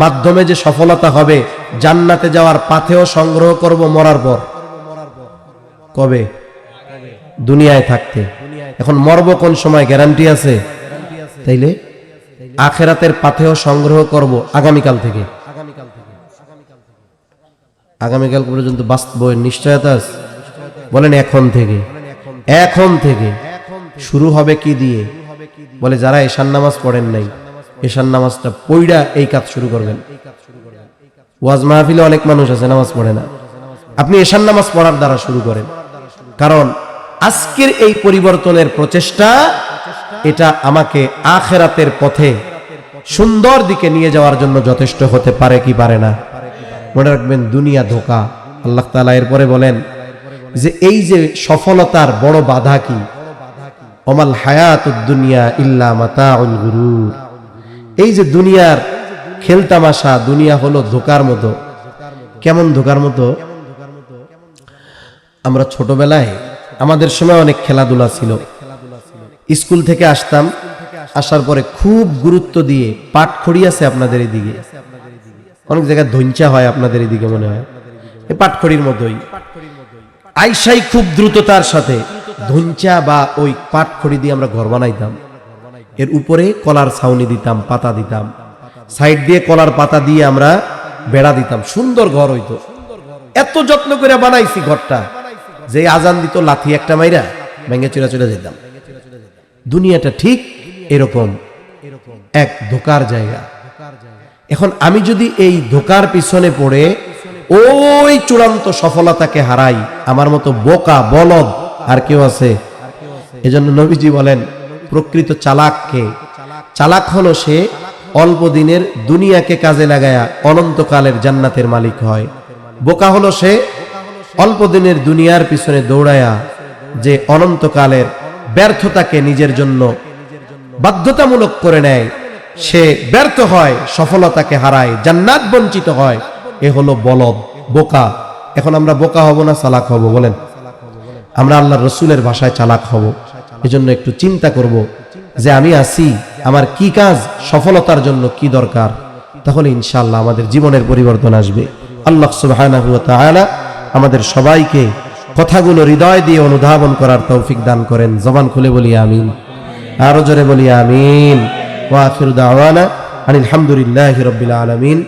মাধ্যমে যে সফলতা হবে, জান্নাতে যাওয়ার পাথেও সংগ্রহ করব মরার পর। কবে? দুনিয়ায় থাকতে। এখন মরব কোন সময়, গ্যারান্টি আছে? তাইলে আখেরাতের পাথেও সংগ্রহ করব আগামীকাল থেকে। আগামীকাল পর্যন্ত বাস্তবের নিশ্চয়তা আছে? বলেন এখন থেকে। এখন থেকে শুরু হবে কি দিয়ে? বলে যারা এশার নামাজ পড়েন নাই, এশার নামাজটা পড়া এই কাজ শুরু করবেন। ওয়াজ মাহফিলে অনেক মানুষ আছে নামাজ পড়ে না, আপনি এশার নামাজ পড়ার দ্বারা শুরু করেন। কারণ আজকের এই পরিবর্তনের প্রচেষ্টা, এটা আমাকে আখেরাতের পথে সুন্দর দিকে নিয়ে যাওয়ার জন্য যথেষ্ট হতে পারে কি পারে না? মনে রাখবেন, দুনিয়া ধোঁকা। আল্লাহ তাআলা এরপরে বলেন যে এই যে সফলতার বড় বাধা কি, ওমাল হায়াতুদ দুনিয়া ইল্লা মাতাউল গুরুর। এই যে দুনিয়ার খেলতামাশা, দুনিয়া হলো ধোঁকার মতো। কেমন ধোঁকার মতো? আমরা ছোটবেলায় আমাদের সময় অনেক খেলাধুলা ছিল। স্কুল থেকে আসতাম, আসার পরে খুব গুরুত্ব দিয়ে, পাটখড়ি আছে আপনাদের এদিকে, অনেক জায়গায় ধঞ্চা হয় আপনাদের এদিকে মনে হয়, এই পাটখড়ির মতোই আইসাই খুব দ্রুততার সাথে ধঞ্চা বা ওই পাটখড়ি দিয়ে আমরা ঘর বানাইতাম। এর উপরে কলার ছাউনি দিতাম, পাতা দিতাম, সাইড দিয়ে কলার পাতা দিয়ে আমরা বেড়া দিতাম, সুন্দর ঘর হইতো। এত যত্ন করে বানাইছি ঘরটা, যে আজান দিত লাথি একটা মাইরা ভেঙে চলে চলে যেতাম। দুনিয়াটা ঠিক এরকম এক ধোকার জায়গা। এখন আমি যদি এই ধোকার পিছনে পড়ে ওই চূড়ান্ত সফলতাকে হারাই, আমার মতো বোকা বলদ আর কেউ আছে? এজন্য নবীজি বলেন, প্রকৃত চালাককে, চালাক হলো সে অল্প দিনের দুনিয়াকে কাজে লাগায়া অনন্তকালের জান্নাতের মালিক হয়। বোকা হলো সে অল্প দিনের দুনিয়ার পিছনে দৌড়ায়া যে অনন্তকালের ব্যর্থতাকে নিজের জন্য বাধ্যতামূলক করে নেয়, সে ব্যর্থ হয়, সফলতাকে হারায়, জান্নাত বঞ্চিত হয়। এ হলো বলদ, বোকা। এখন আমরা বোকা হব না চালাক হব? বলেন, আমরা আল্লাহর রসুলের ভাষায় চালাক হব। এজন্য একটু চিন্তা করব যে আমি আছি, আমার কি কাজ, সফলতার জন্য কি দরকার, তাহলে ইনশাআল্লাহ আমাদের জীবনের পরিবর্তন আসবে। আল্লাহ সুবহানাহু ওয়া তাআলা আমাদের সবাইকে কথাগুলো হৃদয় দিয়ে অনুধাবন করার তৌফিক দান করেন। জবান খুলে বলি আমিন, আরো জোরে বলি আমিন। ওয়া আখিরু দাওয়ানা আনিল হামদুলিল্লাহি রাব্বিল আলামিন।